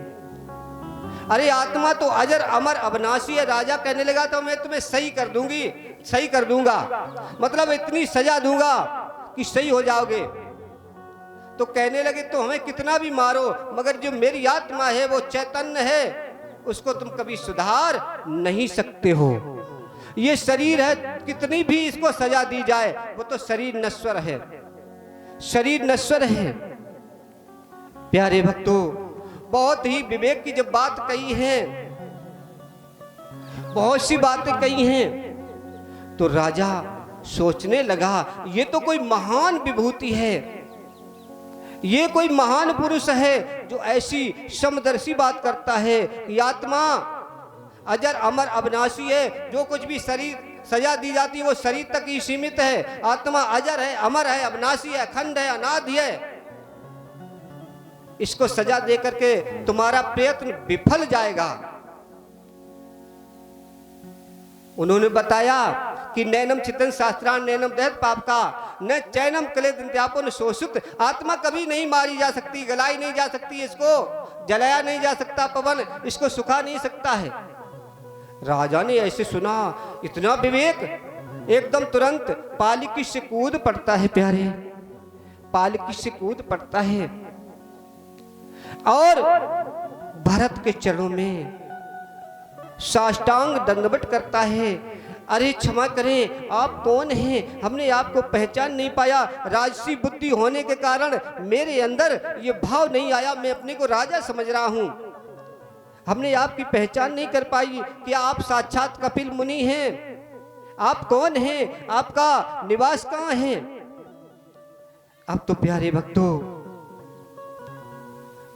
अरे आत्मा तो अजर अमर अविनाशी है। राजा कहने लगा, तो मैं तुम्हें सही कर दूंगी, सही कर दूंगा, मतलब इतनी सजा दूंगा कि सही हो जाओगे। तो कहने लगे, तो हमें कितना भी मारो, मगर जो मेरी आत्मा है वो चैतन्य है, उसको तुम कभी सुधार नहीं सकते हो। ये शरीर है, कितनी भी इसको सजा दी जाए, वो तो शरीर नश्वर है, शरीर नश्वर है। प्यारे भक्तों, बहुत ही विवेक की जब बात कही है, बहुत सी बातें कही हैं। तो राजा सोचने लगा, ये तो कोई महान विभूति है, ये कोई महान पुरुष है जो ऐसी समदर्शी बात करता है कि आत्मा अजर अमर अविनाशी है। जो कुछ भी शरीर सजा दी जाती है वो शरीर तक ही सीमित है। आत्मा अजर है, अमर है, अविनाशी है, अखंड है, अनादि है। इसको सजा दे करके तुम्हारा प्रयत्न विफल जाएगा। उन्होंने बताया कि नैनम चितन शास्त्रान नैनम दहत पाप का न चैनम कले दिंत्यापन शोषित। आत्मा कभी नहीं मारी जा सकती, गलाई नहीं जा सकती, इसको जलाया नहीं जा सकता, पवन इसको सुखा नहीं सकता है। राजा ने ऐसे सुना, इतना विवेक, एकदम तुरंत पालकी से कूद पड़ता है प्यारे, पालकी से कूद पड़ता है और भरत के चरणों में साष्टांग दंडवत करता है। अरे क्षमा करें, आप कौन हैं? हमने आपको पहचान नहीं पाया। राजसी बुद्धि होने के कारण मेरे अंदर ये भाव नहीं आया, मैं अपने को राजा समझ रहा हूं। हमने आपकी पहचान नहीं कर पाई कि आप साक्षात कपिल मुनि हैं। आप कौन हैं? आपका निवास कहां है? अब तो प्यारे भक्तों,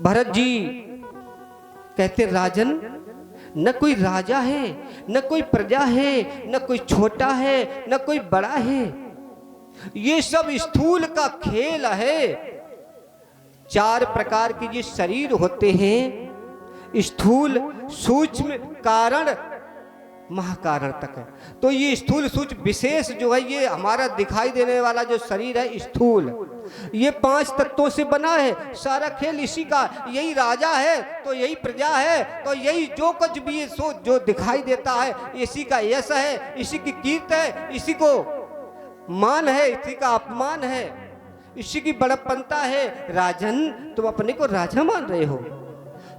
भरत जी कहते, राजन न कोई राजा है, न कोई प्रजा है, न कोई छोटा है, न कोई बड़ा है। ये सब स्थूल का खेल है। 4 प्रकार के ये शरीर होते हैं, स्थूल, सूक्ष्म, कारण, महाकारण तक है। तो ये स्थूल सूक्ष्म विशेष जो है, ये हमारा दिखाई देने वाला जो शरीर है स्थूल, ये 5 तत्वों से बना है। सारा खेल इसी का, यही राजा है तो यही प्रजा है, तो यही जो कुछ भी ये जो दिखाई देता है इसी का यश है, इसी की कीर्ति है, इसी को मान है, इसी का अपमान है, इसी की बड़प्पनता है। राजन, तुम अपने को राजा मान रहे हो,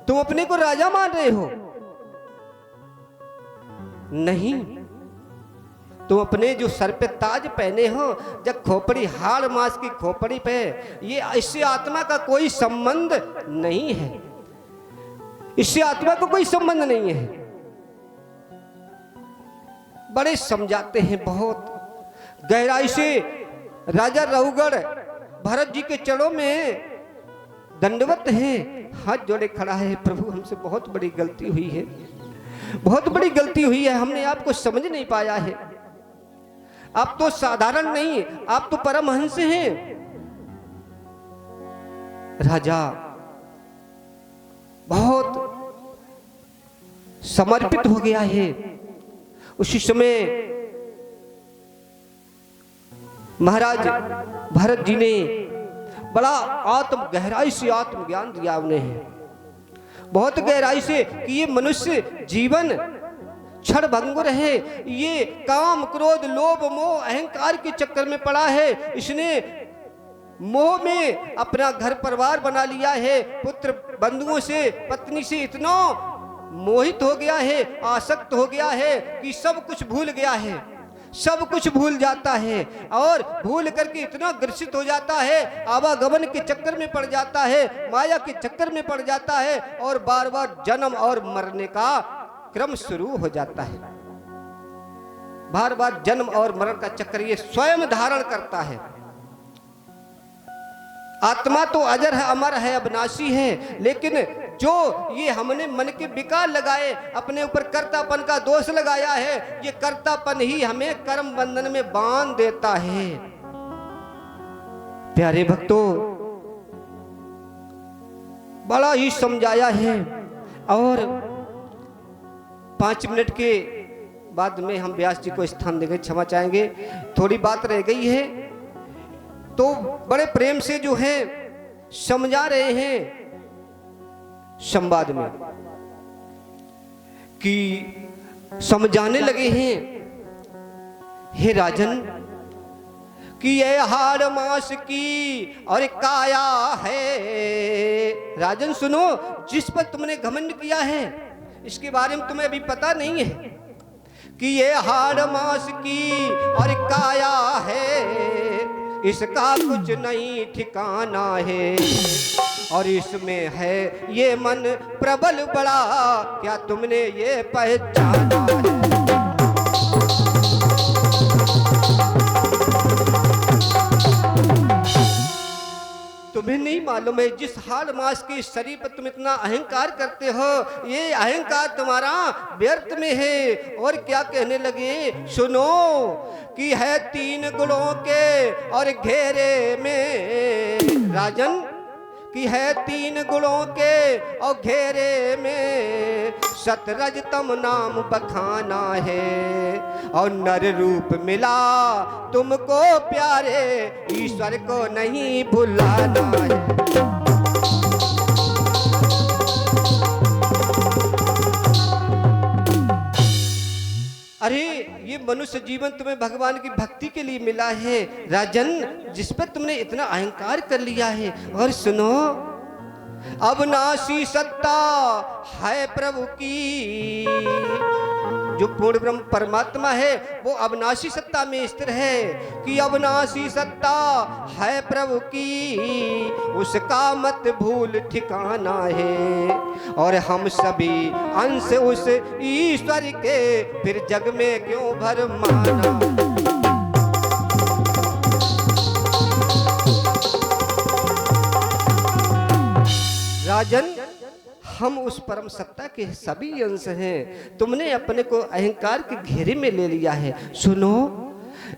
तुम अपने को राजा मान रहे हो? नहीं, तुम अपने जो सर पे ताज पहने हो, जब खोपड़ी हाड़ मांस की खोपड़ी पे, ये इससे आत्मा का कोई संबंध नहीं है, इससे आत्मा को कोई संबंध नहीं है। बड़े समझाते हैं, बहुत गहराई से। राजा रघुगढ़ भरत जी के चरणों में दंडवत है, हाथ जोड़े खड़ा है, प्रभु हमसे बहुत बड़ी गलती हुई है, बहुत बड़ी गलती हुई है, हमने आपको समझ नहीं पाया है। आप तो साधारण नहीं, आप तो परमहंस हैं। राजा बहुत समर्पित हो गया है। उसी समय महाराज भरत जी ने बड़ा गहराई से आत्मज्ञान दिया उन्हें, बहुत गहराई से, कि ये मनुष्य जीवन क्षण भंगुर है, ये काम क्रोध लोभ मोह अहंकार के चक्कर में पड़ा है। इसने मोह में अपना घर परिवार बना लिया है, पुत्र बंधुओं से पत्नी से इतना मोहित हो गया है, आसक्त हो गया है कि सब कुछ भूल गया है, सब कुछ भूल जाता है और भूल करके इतना ग्रसित हो जाता है, आवागमन के चक्कर में पड़ जाता है, माया के चक्कर में पड़ जाता है और बार बार जन्म और मरने का क्रम शुरू हो जाता है। बार बार जन्म और मरण का चक्कर ये स्वयं धारण करता है। आत्मा तो अजर है, अमर है, अविनाशी है, लेकिन जो ये हमने मन के विकार लगाए, अपने ऊपर कर्तापन का दोष लगाया है, ये कर्तापन ही हमें कर्म बंधन में बांध देता है। प्यारे भक्तों, बड़ा ही समझाया है और 5 मिनट के बाद में हम व्यास जी को स्थान देंगे, क्षमा चाहेंगे, थोड़ी बात रह गई है। तो बड़े प्रेम से जो है समझा रहे हैं संवाद में, कि समझाने लगे हैं, हे राजन, कि ये हाड़ मास की और काया है। राजन सुनो, जिस पर तुमने घमंड किया है इसके बारे में तुम्हें अभी पता नहीं है कि ये हाड़ मास की और काया है, इसका कुछ नहीं ठिकाना है। और इसमें है ये मन प्रबल बड़ा, क्या तुमने ये पहचाना है? तुम्हें नहीं मालूम है जिस हाड़ मास के शरीर पर तुम इतना अहंकार करते हो, ये अहंकार तुम्हारा व्यर्थ में है। और क्या कहने लगे, सुनो कि है 3 गुणों के और घेरे में, राजन कि है 3 गुणों के और घेरे में, सतरज तम नाम बखाना है, और नर रूप मिला तुमको प्यारे, ईश्वर को नहीं भुलाना है। अरे ये मनुष्य जीवन तुम्हें भगवान की भक्ति के लिए मिला है राजन, जिस पर तुमने इतना अहंकार कर लिया है। और सुनो, अविनाशी सत्ता है प्रभु की, जो पूर्ण ब्रह्म परमात्मा है वो अविनाशी सत्ता में स्थिर है, कि अविनाशी सत्ता है प्रभु की, उसका मत भूल ठिकाना है, और हम सभी अंश उस ईश्वर के, फिर जग में क्यों भरमाना। राजन, हम उस परम सत्ता के सभी अंश हैं, तुमने अपने को अहंकार के घेरे में ले लिया है। सुनो,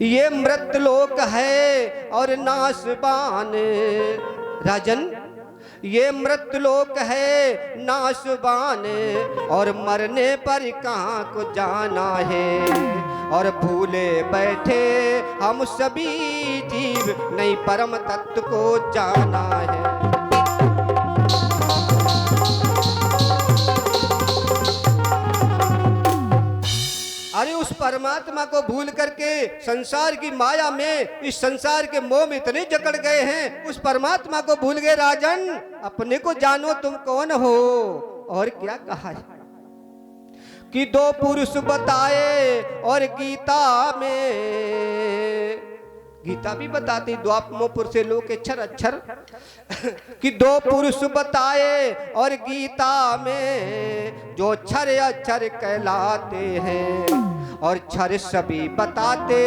ये मृतलोक है और नाशवान, राजन ये मृतलोक है नाशवान, और मरने पर कहाँ को जाना है, और भूले बैठे हम सभी जीव, नहीं परम तत्व को जाना है। अरे उस परमात्मा को भूल करके संसार की माया में, इस संसार के मोह में इतने जकड़ गए हैं, उस परमात्मा को भूल गए। राजन, अपने को जानो तुम कौन हो। और क्या कहा है कि 2 पुरुष बताए, और गीता में, गीता भी बताती द्वापमोपुर से लोग अक्षर अक्षर कि 2 पुरुष बताए, और गीता में जो अक्षर अक्षर कहलाते हैं, और क्षर सभी बताते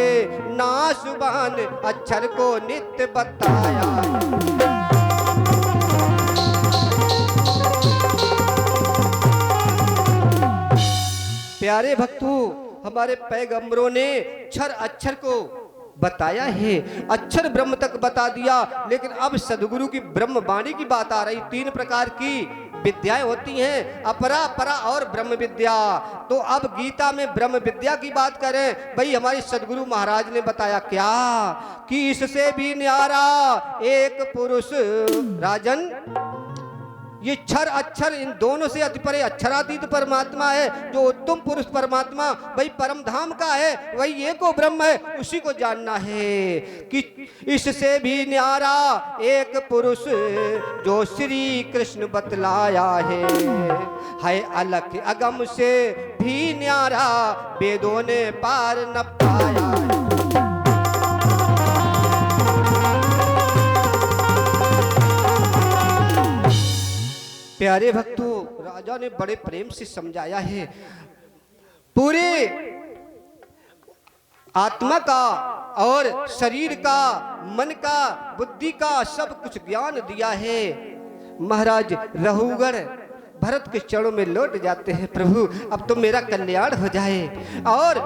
नाशवान, अक्षर को नित्य बताया। प्यारे भक्तों, हमारे पैगंबरों ने क्षर अक्षर को बताया है, अक्षर ब्रह्म तक बता दिया। लेकिन अब सदगुरु की ब्रह्म वाणी की बात आ रही। 3 प्रकार की विद्याएं होती हैं, अपरा, परा और ब्रह्म विद्या। तो अब गीता में ब्रह्म विद्या की बात करें, भाई हमारे सदगुरु महाराज ने बताया क्या, कि इससे भी न्यारा एक पुरुष, राजन ये क्षर अक्षर इन दोनों से अति परे अक्षरातीत परमात्मा है, जो उत्तम पुरुष परमात्मा वही परम धाम का है, वही एको ब्रह्म है, उसी को जानना है। कि इससे भी न्यारा एक पुरुष जो श्री कृष्ण बतलाया है अलख अगम से भी न्यारा, वेदों ने पार न पाया है। प्यारे भक्तों, राजा ने बड़े प्रेम से समझाया है, पूरे आत्मा का और शरीर का, मन का, बुद्धि का सब कुछ ज्ञान दिया है। महाराज रहुगण भरत के चरणों में लौट जाते हैं, प्रभु अब तो मेरा कल्याण हो जाए। और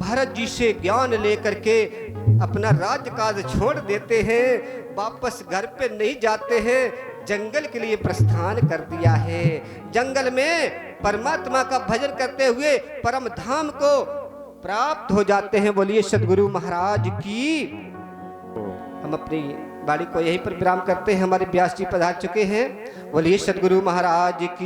भरत जी से ज्ञान लेकर के अपना राज्यकाज छोड़ देते हैं, वापस घर पे नहीं जाते हैं, जंगल के लिए प्रस्थान कर दिया है। जंगल में परमात्मा का भजन करते हुए परम धाम को प्राप्त हो जाते हैं। बोलिए सदगुरु महाराज की। हम अपनी वाणी को यहीं पर विराम करते हैं, हमारे व्यास जी पधार चुके हैं। बोलिए सदगुरु महाराज की।